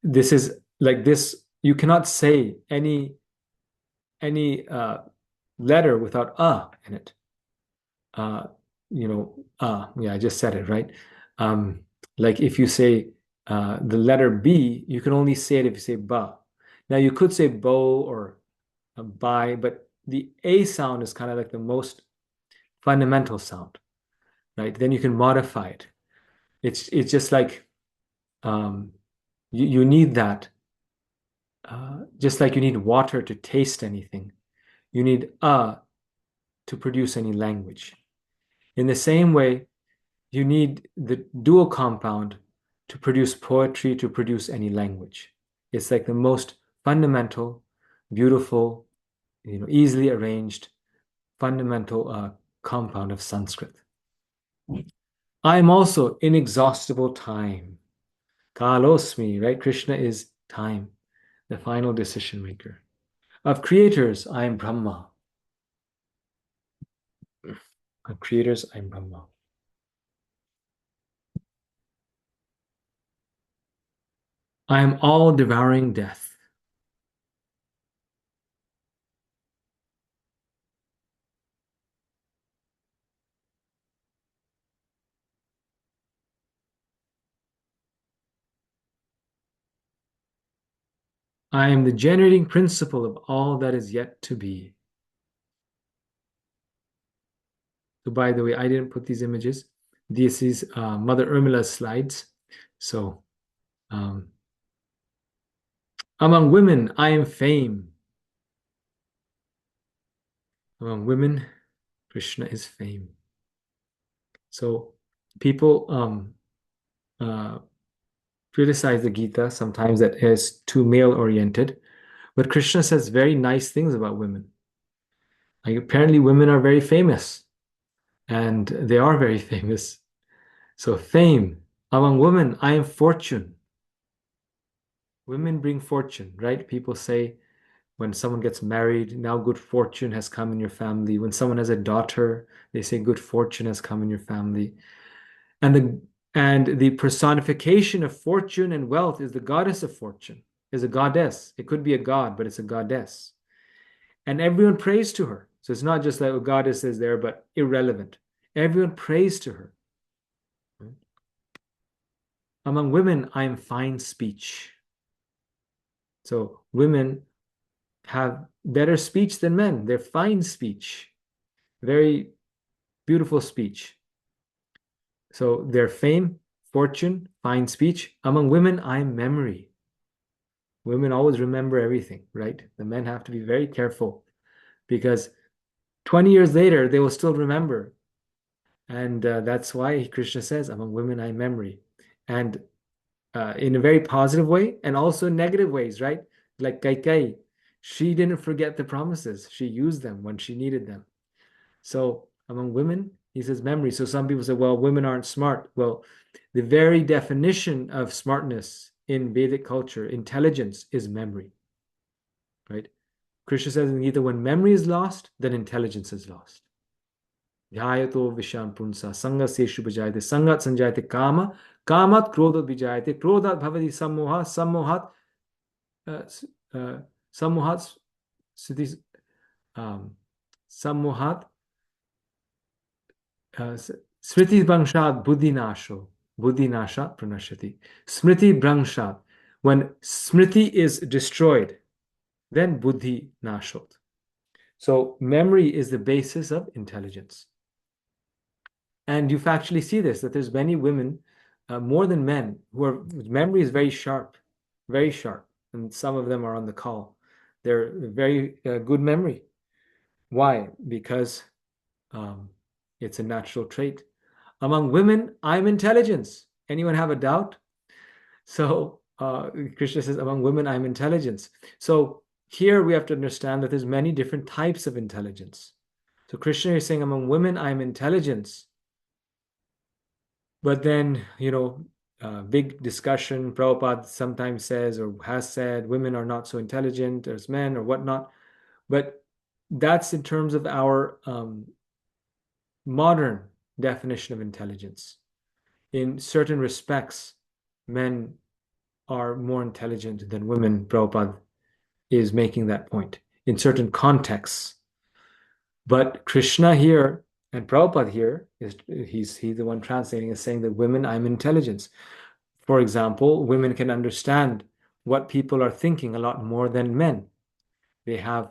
this is like this. You cannot say any letter without a in it. I just said it, right? Like if you say the letter B, you can only say it if you say ba. Now you could say bo or by, but the A sound is kind of like the most fundamental sound, right? Then you can modify it. It's just like you need that. Just like you need water to taste anything, you need to produce any language. In the same way, you need the dual compound to produce poetry, to produce any language. It's like the most fundamental, beautiful, easily arranged, fundamental compound of Sanskrit. I am also inexhaustible time. Kalosmi, right? Krishna is time, the final decision maker. Of creators, I am Brahma. Of creators, I am Brahma. I am all devouring death. I am the generating principle of all that is yet to be. So by the way, I didn't put these images. This is Mother Urmila's slides. So among women, I am fame. Among women, Krishna is fame. So people criticize the Gita sometimes that it is too male-oriented, but Krishna says very nice things about women. Like apparently women are very famous, and they are very famous. So fame. Among women, I am fortune. Women bring fortune, right? People say when someone gets married, now good fortune has come in your family. When someone has a daughter, they say good fortune has come in your family. And the personification of fortune and wealth is the goddess of fortune, is a goddess. It could be a god, but it's a goddess. And everyone prays to her. So it's not just like a goddess is there, but irrelevant. Everyone prays to her. Among women, I am fine speech. So women have better speech than men. They're fine speech, very beautiful speech. So their fame, fortune, fine speech. Among women, I am memory. Women always remember everything, right? The men have to be very careful because 20 years later, they will still remember. And that's why Krishna says, among women, I am memory. And in a very positive way and also in negative ways, right? Like Kaikai, she didn't forget the promises. She used them when she needed them. So among women, he says memory. So some people say, well, women aren't smart. Well, the very definition of smartness in Vedic culture, intelligence, is memory, right? Krishna says in Gita, when memory is lost, then intelligence is lost. Dhyayato visham punsa sangaseshu bhajayate sangat sanjayate kama kamat krodot vijayate krodat bhavati sammohat sammohat sammohat siddhis sammohat smriti brangshat buddhinasho buddhinasha pranashati smriti brangshat, when smriti is destroyed, then buddhi nashot. So memory is the basis of intelligence. And you actually see this, that there's many women, more than men, whose memory is very sharp, and some of them are on the call. They're very good memory. Why? Because it's a natural trait. Among women, I'm intelligence. Anyone have a doubt? So Krishna says, among women, I'm intelligence. So here we have to understand that there's many different types of intelligence. So Krishna is saying, among women, I'm intelligence. But then, big discussion, Prabhupada sometimes says or has said, women are not so intelligent as men or whatnot. But that's in terms of our modern definition of intelligence. In certain respects, men are more intelligent than women. Prabhupada is making that point in certain contexts. But Krishna here and Prabhupada here, he's the one translating, is saying that women, I'm intelligence. For example, women can understand what people are thinking a lot more than men. They have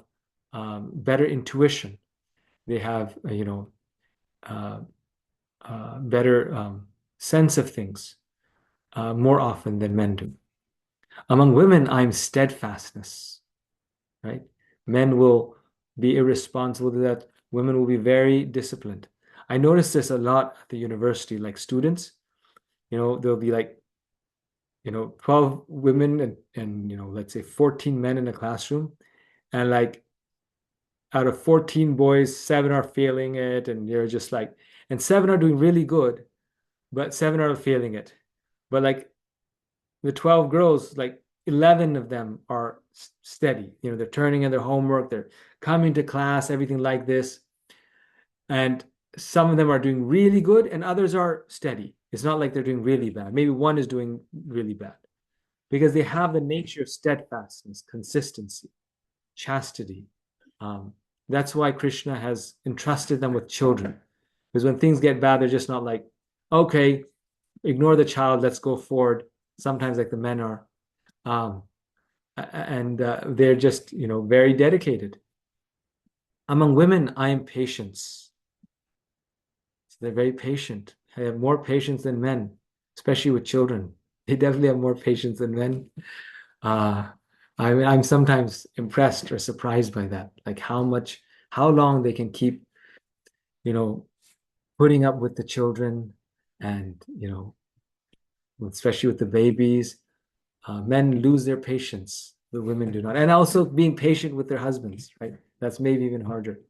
better intuition. They have, better sense of things more often than men do. Among women, I'm steadfastness, right? Men will be irresponsible to that. Women will be very disciplined. I notice this a lot at the university, like students, there'll be like, 12 women and let's say 14 men in a classroom. And like out of 14 boys, 7 are failing it. And you're just like, and 7 are doing really good, but 7 are failing it. But like the 12 girls, like 11 of them are steady. They're turning in their homework, they're coming to class, everything like this. And some of them are doing really good and others are steady. It's not like they're doing really bad. Maybe one is doing really bad because they have the nature of steadfastness, consistency, chastity. That's why Krishna has entrusted them with children. Because when things get bad, they're just not like, okay, ignore the child, let's go forward. Sometimes like the men are. and they're just, very dedicated. Among women, I am patience. So they're very patient. I have more patience than men, especially with children. They definitely have more patience than men. Uh, I'm sometimes impressed or surprised by that, like how long they can keep, you know, putting up with the children, and especially with the babies. Men lose their patience, the women do not, and also being patient with their husbands, right? That's maybe even harder.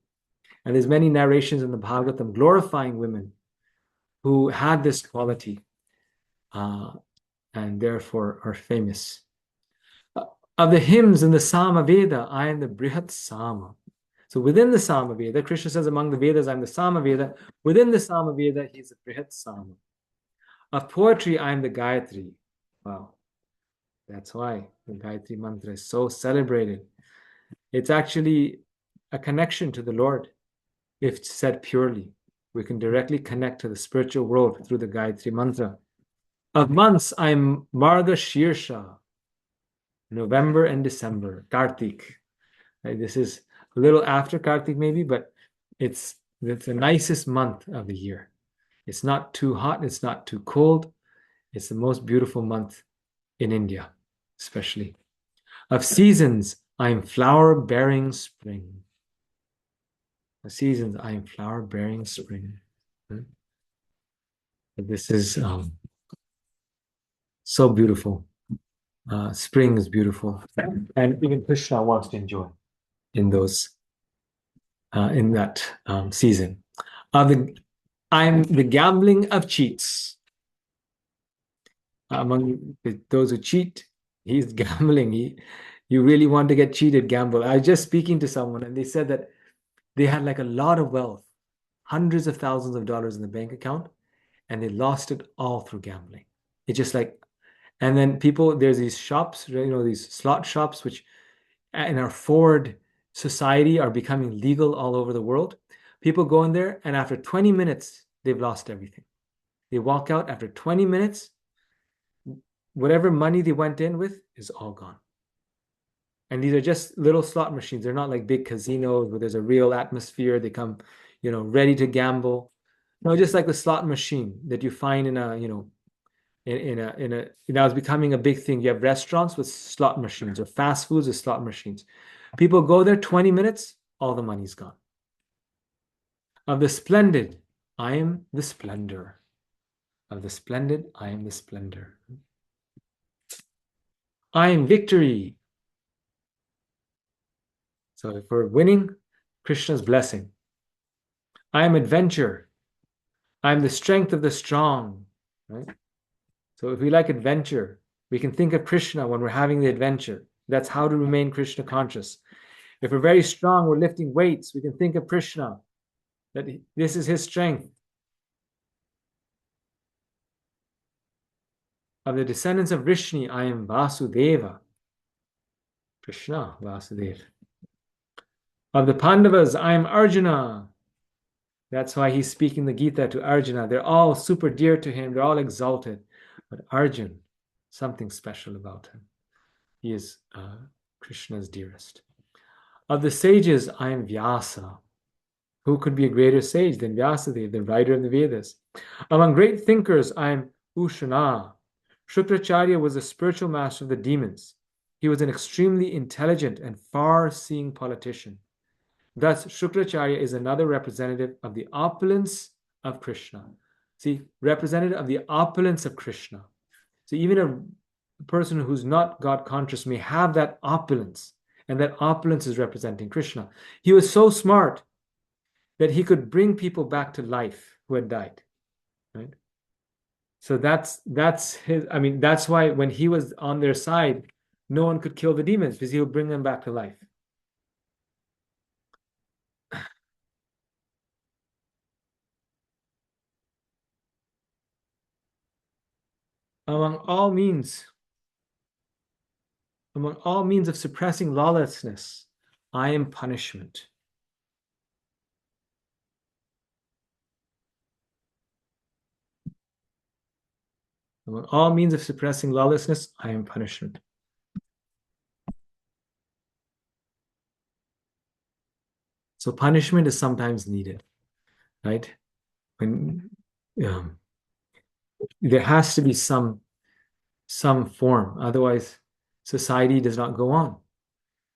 And there's many narrations in the Bhagavatam glorifying women who had this quality, uh, and therefore are famous. Of the hymns in the Sama Veda, I am the Brihat Sama. So within the Sama Veda, Krishna says, among the Vedas, I'm the Sama Veda. Within the Sama Veda, he's the Brihat Sama. Of poetry, I am the Gayatri. Wow. That's why the Gayatri Mantra is so celebrated. It's actually a connection to the Lord, if said purely. We can directly connect to the spiritual world through the Gayatri Mantra. Of months, I'm Marga Shirsha, November and December, Kartik. Right? This is a little after Kartik, maybe, but it's the nicest month of the year. It's not too hot, it's not too cold. It's the most beautiful month in India, especially. Of seasons, I am flower bearing spring. Of seasons, I am flower bearing spring. This is so beautiful. Spring is beautiful, and even Krishna wants to enjoy in that season. I'm the gambling of cheats. Among those who cheat, he's gambling. You really want to get cheated, gamble. I was just speaking to someone, and they said that they had like a lot of wealth, hundreds of thousands of dollars in the bank account, and they lost it all through gambling. It's just like, and then there's these shops, these slot shops, which in our forward society are becoming legal all over the world. People go in there, and after 20 minutes, they've lost everything. They walk out after 20 minutes, whatever money they went in with is all gone. And these are just little slot machines. They're not like big casinos where there's a real atmosphere. They come, ready to gamble. No, just like the slot machine that you find in a, now it's becoming a big thing. You have restaurants with slot machines, or fast foods with slot machines. People go there 20 minutes, all the money's gone. Of the splendid, I am the splendor. Of the splendid, I am the splendor. I am victory. So if we're winning, Krishna's blessing. I am adventure. I am the strength of the strong. Right? So if we like adventure, we can think of Krishna when we're having the adventure. That's how to remain Krishna conscious. If we're very strong, we're lifting weights, we can think of Krishna, that this is his strength. Of the descendants of Vrishni, I am Vasudeva. Krishna, Vasudeva. Of the Pandavas, I am Arjuna. That's why he's speaking the Gita to Arjuna. They're all super dear to him. They're all exalted. But Arjun, something special about him. He is Krishna's dearest. Of the sages, I am Vyasa. Who could be a greater sage than Vyasadeva, the writer of the Vedas? Among great thinkers, I am Ushana. Shukracharya was the spiritual master of the demons. He was an extremely intelligent and far-seeing politician. Thus, Shukracharya is another representative of the opulence of Krishna. See, representative of the opulence of Krishna. So even a person who's not God conscious may have that opulence, and that opulence is representing Krishna. He was so smart that he could bring people back to life who had died. Right? So that's his. I mean, that's why when he was on their side, no one could kill the demons, because he would bring them back to life. Among all means of suppressing lawlessness, I am punishment. Among all means of suppressing lawlessness, I am punishment. So punishment is sometimes needed, right? When there has to be some form, otherwise society does not go on.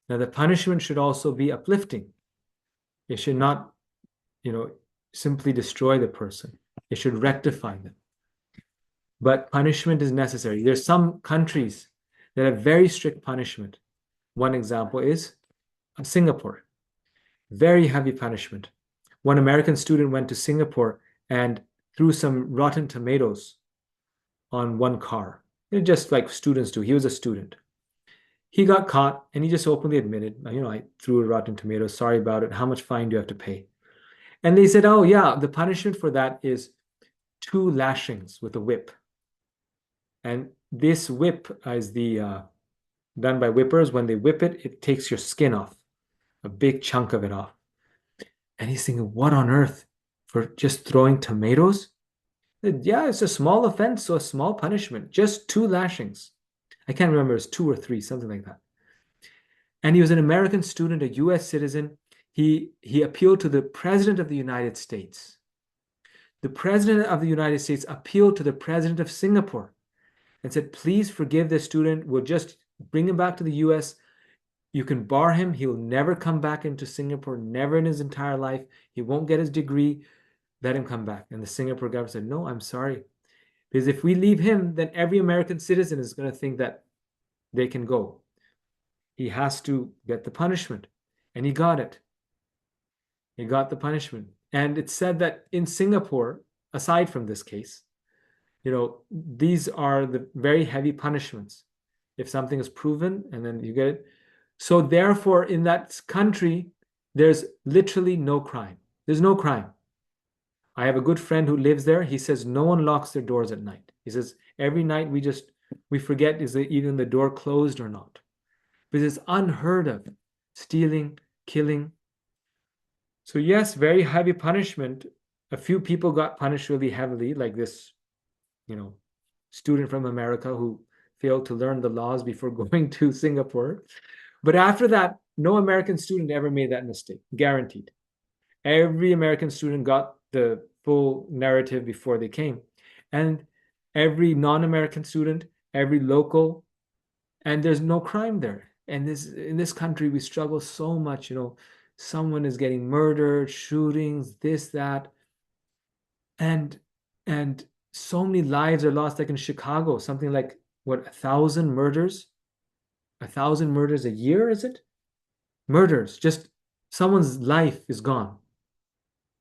Now, the punishment should also be uplifting. It should not, simply destroy the person. It should rectify them. But punishment is necessary. There's some countries that have very strict punishment. One example is Singapore. Very heavy punishment. One American student went to Singapore and threw some rotten tomatoes on one car. Just like students do. He was a student. He got caught and he just openly admitted, I threw a rotten tomato. Sorry about it. How much fine do you have to pay? And they said, oh, yeah, the punishment for that is 2 lashings with a whip. And this whip is done by whippers. When they whip it, it takes your skin off, a big chunk of it off. And he's thinking, what on earth? For just throwing tomatoes? Yeah, it's a small offense, so a small punishment. Just 2 lashings. I can't remember, it's 2 or 3, something like that. And he was an American student, a US citizen. He appealed to the President of the United States. The President of the United States appealed to the President of Singapore and said, please forgive this student. We'll just bring him back to the US. You can bar him. He'll never come back into Singapore, never in his entire life. He won't get his degree. Let him come back. And the Singapore government said, no, I'm sorry. Because if we leave him, then every American citizen is going to think that they can go. He has to get the punishment. And he got it. He got the punishment. And it's said that in Singapore, aside from this case, these are the very heavy punishments. If something is proven and then you get it. So therefore, in that country, there's literally no crime. There's no crime. I have a good friend who lives there. He says no one locks their doors at night. He says every night we forget, is even the door closed or not? Because it's unheard of. Stealing, killing. So yes, very heavy punishment. A few people got punished really heavily, like this, student from America who failed to learn the laws before going to Singapore. But after that, no American student ever made that mistake, guaranteed. Every American student got the full narrative before they came. And every non-American student, every local, and there's no crime there. And in this country, we struggle so much, someone is getting murdered, shootings, this, that. And so many lives are lost, like in Chicago, something like, 1,000 murders? 1,000 murders a year, is it? Murders, just someone's life is gone.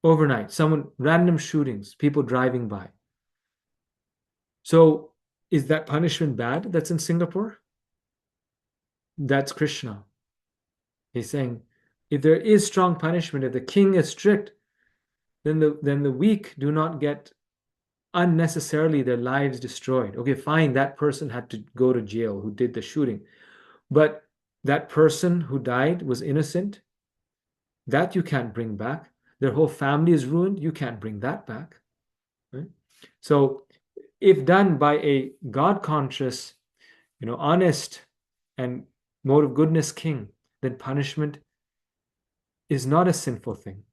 Overnight, random shootings, people driving by. So is that punishment bad that's in Singapore? That's Krishna. He's saying, if there is strong punishment, if the king is strict, then the weak do not get unnecessarily their lives destroyed. Okay, fine, that person had to go to jail who did the shooting. But that person who died was innocent. That you can't bring back. Their whole family is ruined. You can't bring that back. Right? So if done by a God-conscious, honest and mode of goodness king, then punishment is not a sinful thing.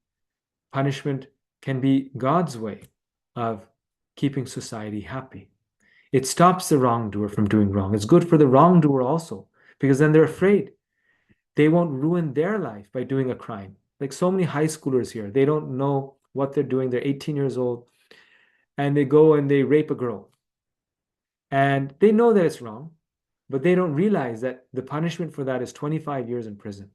Punishment can be God's way of keeping society happy. It stops the wrongdoer from doing wrong. It's good for the wrongdoer also, because then they're afraid. They won't ruin their life by doing a crime. Like so many high schoolers here, they don't know what they're doing. They're 18 years old, and they go and they rape a girl. And they know that it's wrong, but they don't realize that the punishment for that is 25 years in prison.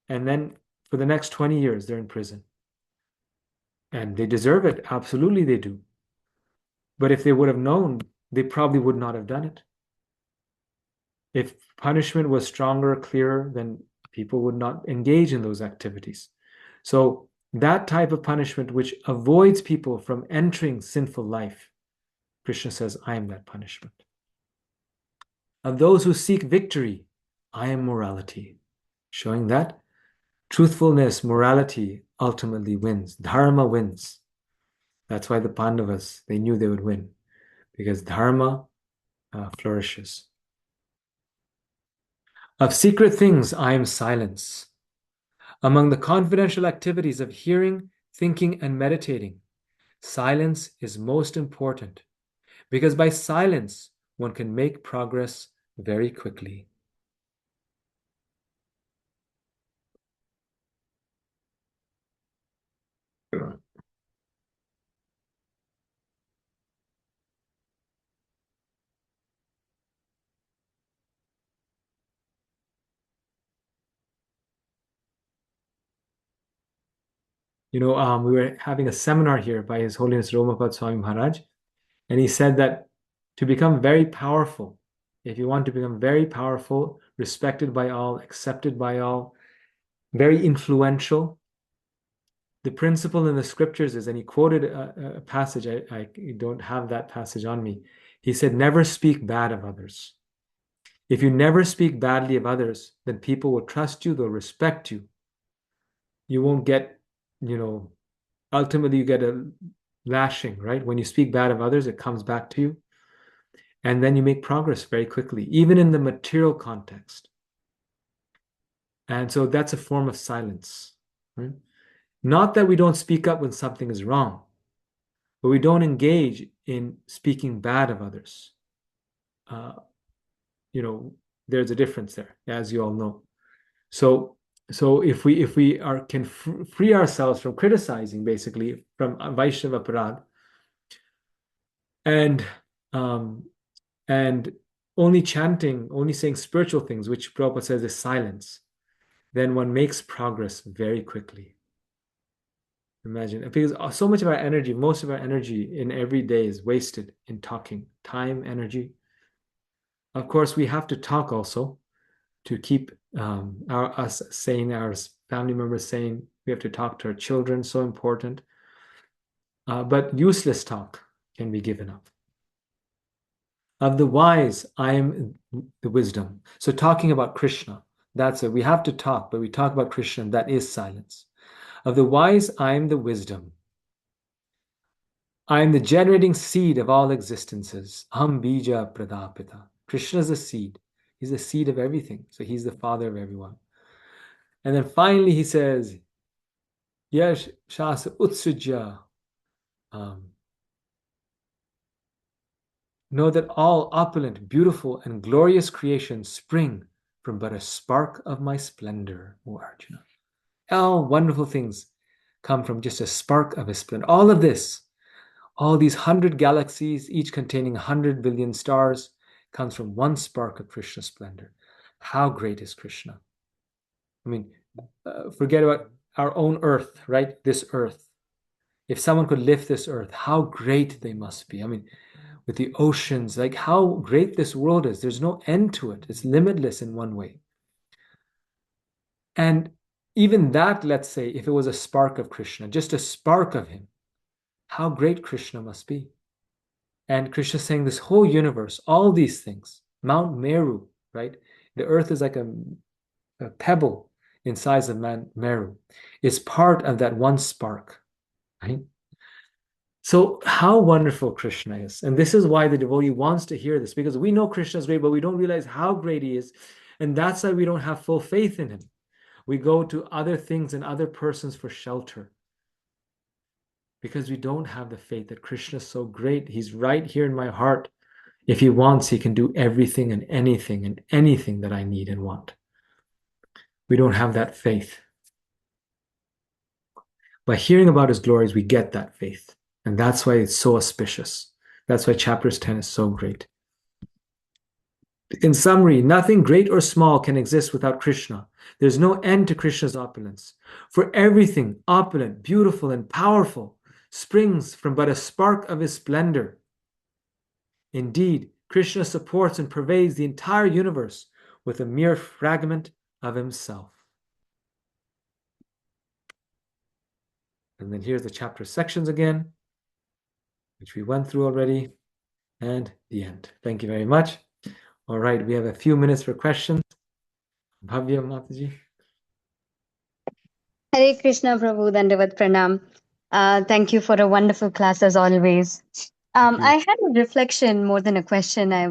And then for the next 20 years, they're in prison. And they deserve it. Absolutely, they do. But if they would have known, they probably would not have done it. If punishment was stronger, clearer, then people would not engage in those activities. So that type of punishment which avoids people from entering sinful life, Krishna says, I am that punishment. Of those who seek victory, I am morality, showing that truthfulness, morality ultimately wins. Dharma wins. That's why the Pandavas, they knew they would win, because dharma flourishes. Of secret things, I am silence. Among the confidential activities of hearing, thinking, and meditating, silence is most important because by silence, one can make progress very quickly. We were having a seminar here by His Holiness Romapad Swami Maharaj, and he said that to become very powerful, if you want to become very powerful, respected by all, accepted by all, very influential, the principle in the scriptures is, and he quoted a passage, I don't have that passage on me. He said, never speak bad of others. If you never speak badly of others, then people will trust you, they'll respect you. You won't get, ultimately you get a lashing, right? When you speak bad of others, it comes back to you. And then you make progress very quickly, even in the material context. And so that's a form of silence, right? Not that we don't speak up when something is wrong, but we don't engage in speaking bad of others. There's a difference there, as you all know. So if we can free ourselves from criticizing, basically from Vaishnava Parad, and only chanting, only saying spiritual things, which Prabhupada says is silence, then one makes progress very quickly. Imagine, because so much of our energy, most of our energy in every day is wasted in talking, time, energy. Of course, we have to talk also to keep us sane, our family members sane. We have to talk to our children, so important. But useless talk can be given up. Of the wise, I am the wisdom. So talking about Krishna, that's it. We have to talk, but we talk about Krishna, that is silence. Of the wise, I am the wisdom. I am the generating seed of all existences. Aham bija pradapita. Krishna is the seed. He's the seed of everything. So he's the father of everyone. And then finally he says, Yash shasa utsujya. Know that all opulent, beautiful, and glorious creations spring from but a spark of my splendor, O Arjuna. All wonderful things come from just a spark of his splendor. All of this, all these 100 galaxies, each containing 100 billion stars, comes from one spark of Krishna's splendor. How great is Krishna? I mean, forget about our own earth, right? This earth. If someone could lift this earth, how great they must be. I mean, with the oceans, like how great this world is. There's no end to it. It's limitless in one way. And even that, let's say, if it was a spark of Krishna, just a spark of him, how great Krishna must be. And Krishna is saying this whole universe, all these things, Mount Meru, right? The earth is like a pebble in size of Mount Meru. It's part of that one spark, right? So how wonderful Krishna is. And this is why the devotee wants to hear this, because we know Krishna is great, but we don't realize how great he is. And that's why we don't have full faith in him. We go to other things and other persons for shelter, because we don't have the faith that Krishna is so great. He's right here in my heart. If he wants, he can do everything and anything that I need and want. We don't have that faith. By hearing about his glories, we get that faith. And that's why it's so auspicious. That's why chapters 10 is so great. In summary, nothing great or small can exist without Krishna. There's no end to Krishna's opulence. For everything opulent, beautiful, and powerful springs from but a spark of his splendor. Indeed, Krishna supports and pervades the entire universe with a mere fragment of himself. And then here's the chapter sections again, which we went through already, and the end. Thank you very much. All right, we have a few minutes for questions. Bhavya Mataji. Hare Krishna Prabhu, Dandavat Pranam. Thank you for a wonderful class as always. I had a reflection more than a question I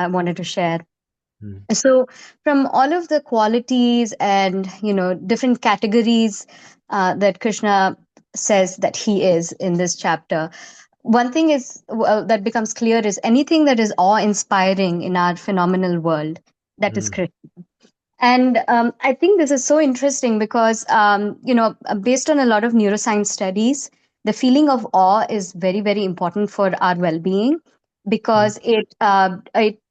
wanted to share. Mm. So, from all of the qualities and different categories that Krishna says that he is in this chapter, one thing is that becomes clear is anything that is awe-inspiring in our phenomenal world, that is Mm. Krishna. And I think this is so interesting because, based on a lot of neuroscience studies, the feeling of awe is very, very important for our well-being Mm. because it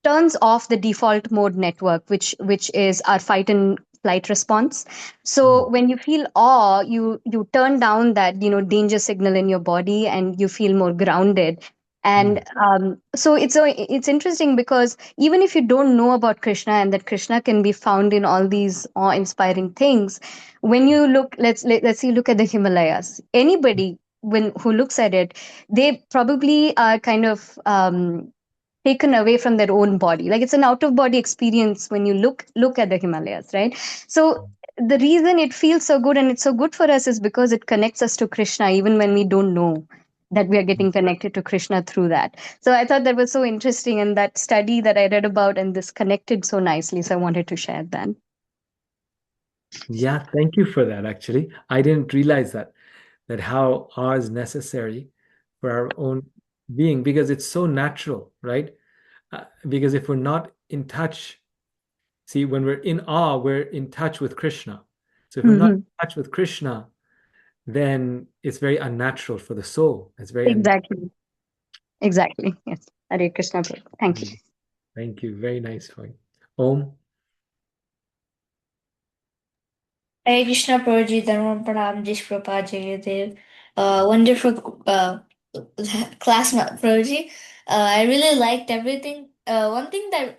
turns off the default mode network, which is our fight and flight response. Mm. So when you feel awe, you turn down that danger signal in your body, and you feel more grounded. And Mm. so it's interesting because even if you don't know about Krishna and that Krishna can be found in all these awe-inspiring things, when you look, let's see, look at the Himalayas. Anybody who looks at it, they probably are kind of taken away from their own body. Like it's an out-of-body experience when you look at the Himalayas, right? So the reason it feels so good and it's so good for us is because it connects us to Krishna, even when we don't know that we are getting connected to Krishna through that. So I thought that was so interesting, and that study that I read about and this connected so nicely. So I wanted to share that. Yeah, thank you for that. Actually, I didn't realize that how awe is necessary for our own being because it's so natural, right? Because if we're not in touch, see, when we're in awe, we're in touch with Krishna. So if we're not Hmm. in touch with Krishna, then it's very unnatural for the soul. It's very Exactly. Exactly. Yes. Hare Krishna. Prabhu. Thank you. Thank you. Very nice point. Om. Hare Krishna Prabhuji, Dharma Pranam, Jish Prabha Jagadev. Wonderful class, Prabhuji. I really liked everything. One thing that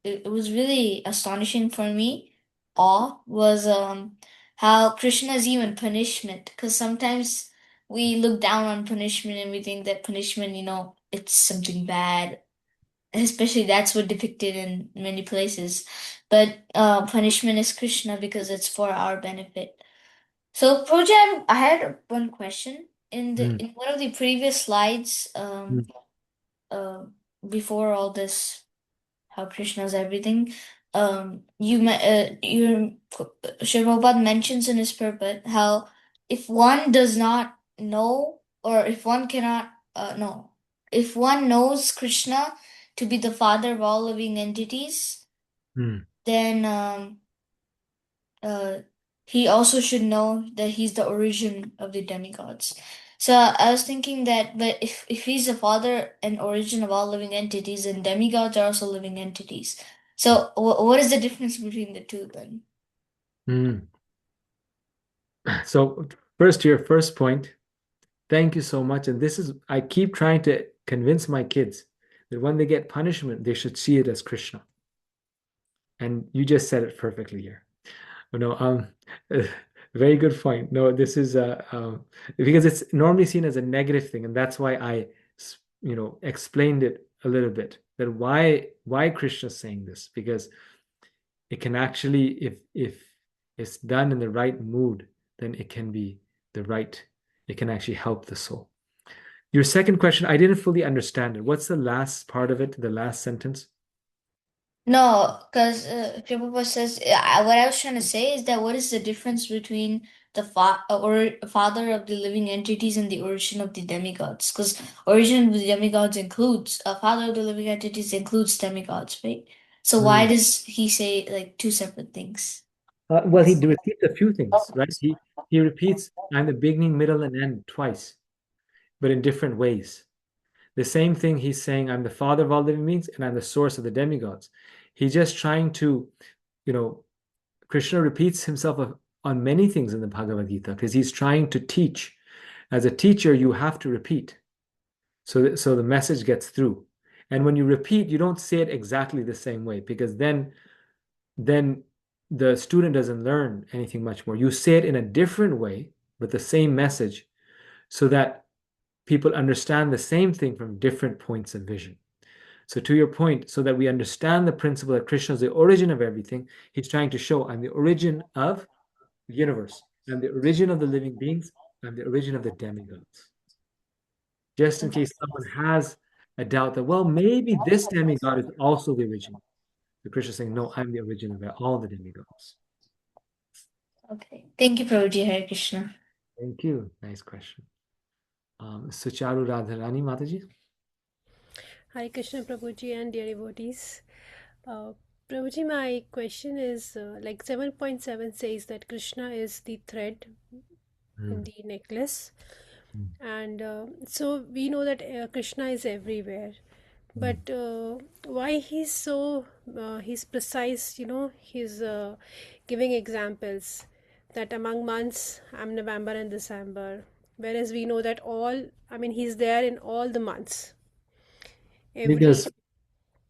it was really astonishing for me, awe, was how Krishna is even punishment. Because sometimes we look down on punishment and we think that punishment, it's something bad, especially that's what depicted in many places, but punishment is Krishna because it's for our benefit. So Project, I had one question Mm, in one of the previous slides, mm, uh before all this, how Krishna's everything. You Sri Prabhupada mentions in his purport how if one does not know, or if one cannot know, if one knows Krishna to be the father of all living entities, mm. then uh, he also should know that he's the origin of the demigods. So I was thinking that, but if he's the father and origin of all living entities, and demigods are also living entities. So what is the difference between the two then? Mm. So first, to your first point, thank you so much. And this is, I keep trying to convince my kids that when they get punishment, they should see it as Krishna. And you just said it perfectly here. No, very good point. No, this is because it's normally seen as a negative thing, and that's why explained it a little bit. That why Krishna's saying this, because it can actually, if it's done in the right mood, then it can be it can actually help the soul. Your second question, I didn't fully understand it. What's the last part of it, the last sentence? No, because Prabhupada says, what I was trying to say is that what is the difference between the or father of the living entities and the origin of the demigods? Because origin of the demigods includes father of the living entities includes demigods, right? So why Hmm. does he say like two separate things? Well, he repeats a few things, right? He repeats, "I'm the beginning, middle, and end" twice, but in different ways. The same thing he's saying, "I'm the father of all living beings, and I'm the source of the demigods." He's just trying to, you know, Krishna repeats himself on many things in the Bhagavad Gita because he's trying to teach. As a teacher, you have to repeat so the message gets through. And when you repeat, you don't say it exactly the same way because then the student doesn't learn anything much more. You say it in a different way with the same message so that people understand the same thing from different points of vision. So to your point, so that we understand the principle that Krishna is the origin of everything, he's trying to show I'm the origin of the universe. I'm the origin of the living beings. I'm the origin of the demigods. Just in case someone has a doubt that, well, maybe this demigod is also the origin. So Krishna is saying, no, I'm the origin of all the demigods. Okay. Thank you, Prabhuji. Hare Krishna. Thank you. Nice question. Sucharu Radharani Mataji. Hare Krishna Prabhuji and dear devotees. Uh, Prabhuji, my question is like 7.7 says that Krishna is the thread in the necklace. And so we know that Krishna is everywhere. But why he's precise, he's giving examples that among months, I'm November and December. Whereas we know that he's there in all the months. Every Because,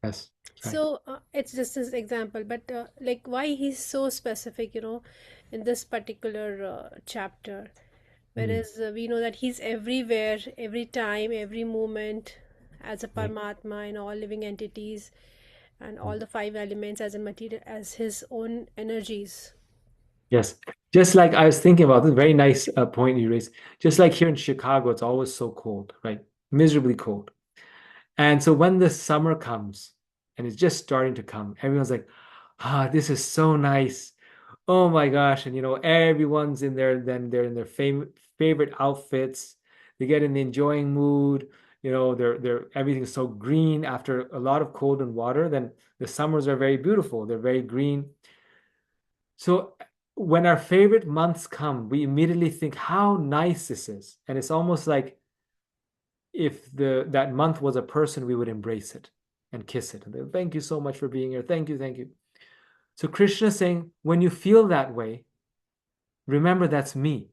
yes, right. So it's just this example, but like why he's so specific, in this particular chapter, whereas we know that he's everywhere, every time, every moment, as a Paramatma in all living entities, and all the five elements as a material, as his own energies. Yes. Just like I was thinking about this very nice point you raised. Just like here in Chicago, it's always so cold, right? Miserably cold. And so when the summer comes and it's just starting to come, everyone's like, this is so nice. Oh my gosh. And everyone's in there, then they're in their favorite outfits. They get in the enjoying mood. They're everything's so green after a lot of cold and water. Then the summers are very beautiful. They're very green. So when our favorite months come, we immediately think how nice this is. And it's almost like if that month was a person, we would embrace it and kiss it. And thank you so much for being here. Thank you, thank you. So Krishna is saying, when you feel that way, remember that's me,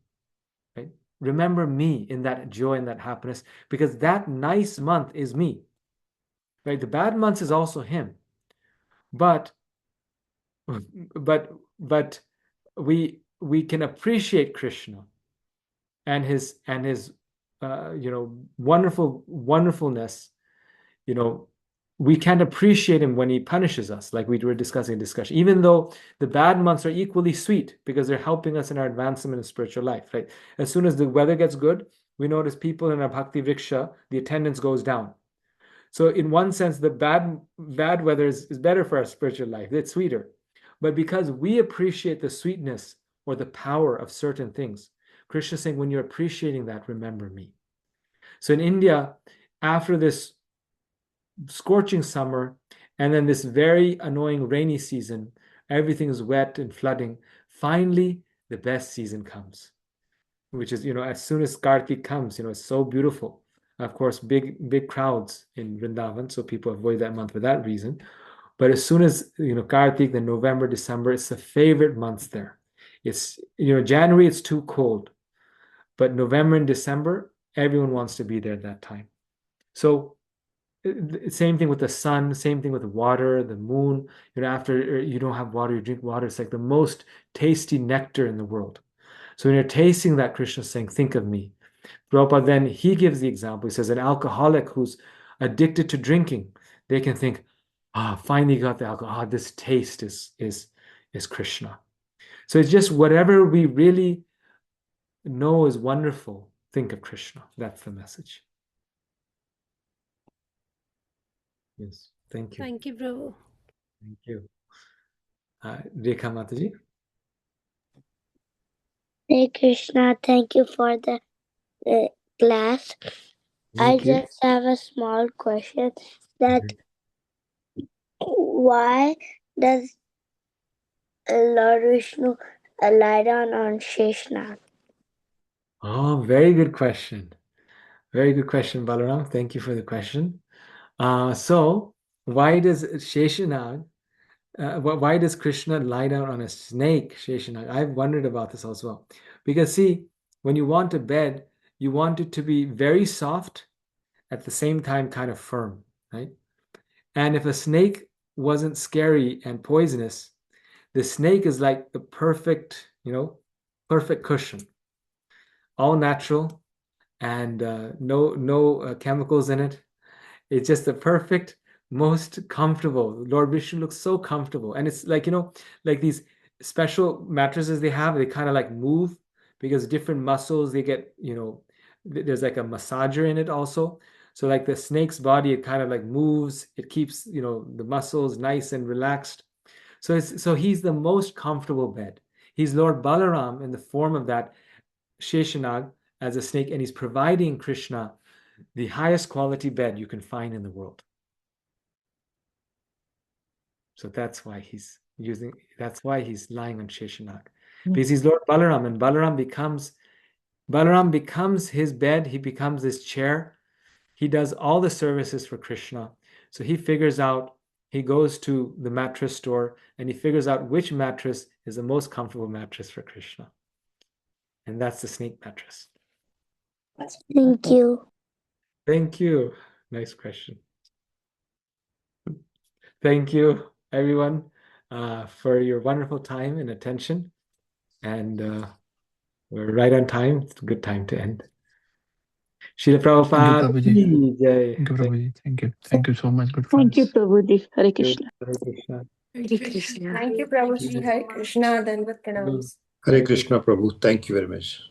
right? Remember me in that joy and that happiness, because that nice month is me, right? The bad months is also him, but but we can appreciate Krishna and his wonderfulness. We can't appreciate him when he punishes us, like we were discussing in discussion, even though the bad months are equally sweet because they're helping us in our advancement in spiritual life, right? As soon as the weather gets good, we notice people in our bhakti vriksha, the attendance goes down. So in one sense, the bad weather is better for our spiritual life. It's sweeter. But because we appreciate the sweetness or the power of certain things, Krishna is saying, when you're appreciating that, remember me. So in India, after this scorching summer and then this very annoying rainy season, everything is wet and flooding. Finally, the best season comes, which is, as soon as Kartik comes, it's so beautiful. Of course, big crowds in Vrindavan, so people avoid that month for that reason. But as soon as, Kartik, then November, December, it's the favorite months there. It's, January, it's too cold. But November and December, everyone wants to be there at that time. So same thing with the sun, same thing with water, the moon. After you don't have water, you drink water. It's like the most tasty nectar in the world. So when you're tasting that, Krishna is saying, think of me. Prabhupada, then he gives the example. He says an alcoholic who's addicted to drinking, they can think, finally got the alcohol. This taste is Krishna. So it's just whatever we really know is wonderful, think of Krishna. That's the message. Yes. Thank you. Thank you, Prabhu. Thank you. Rekha Mataji. Hey Krishna, thank you for the class. Thank you. Just have a small question that why does Lord Vishnu lie down on Sheshnag? Oh, very good question. Very good question, Balaram. Thank you for the question. So why does Sheshanag, why does Krishna lie down on a snake, Sheshanag? I've wondered about this as well. Because see, when you want a bed, you want it to be very soft, at the same time kind of firm, right? And if a snake wasn't scary and poisonous, the snake is like the perfect, perfect cushion, all natural and no chemicals in it. It's just the perfect, most comfortable. Lord Vishnu looks so comfortable, and it's like like these special mattresses they have. They kind of like move because different muscles they get. There's like a massager in it also. So like the snake's body, it kind of like moves, it keeps, the muscles nice and relaxed. So he's the most comfortable bed. He's Lord Balaram in the form of that Sheshanag as a snake, and he's providing Krishna the highest quality bed you can find in the world. So that's why he's lying on Sheshanag. Because he's Lord Balaram, and Balaram becomes his bed, he becomes his chair. He does all the services for Krishna. So he goes to the mattress store and he figures out which mattress is the most comfortable mattress for Krishna. And that's the snake mattress. Thank you. Thank you. Nice question. Thank you, everyone, for your wonderful time and attention. And we're right on time. It's a good time to end. Srila Prabhupada. Thank you, Prabhuji. Jai. Thank you, Prabhuji. Thank you. Thank you so much, good Thank you, friends. Prabhuji. Hare Krishna. Hare Krishna. Hare Krishna. Thank you, Prabhuji. Hare Krishna. Dandavat pranams. Hare Krishna, Prabhu. Thank you very much.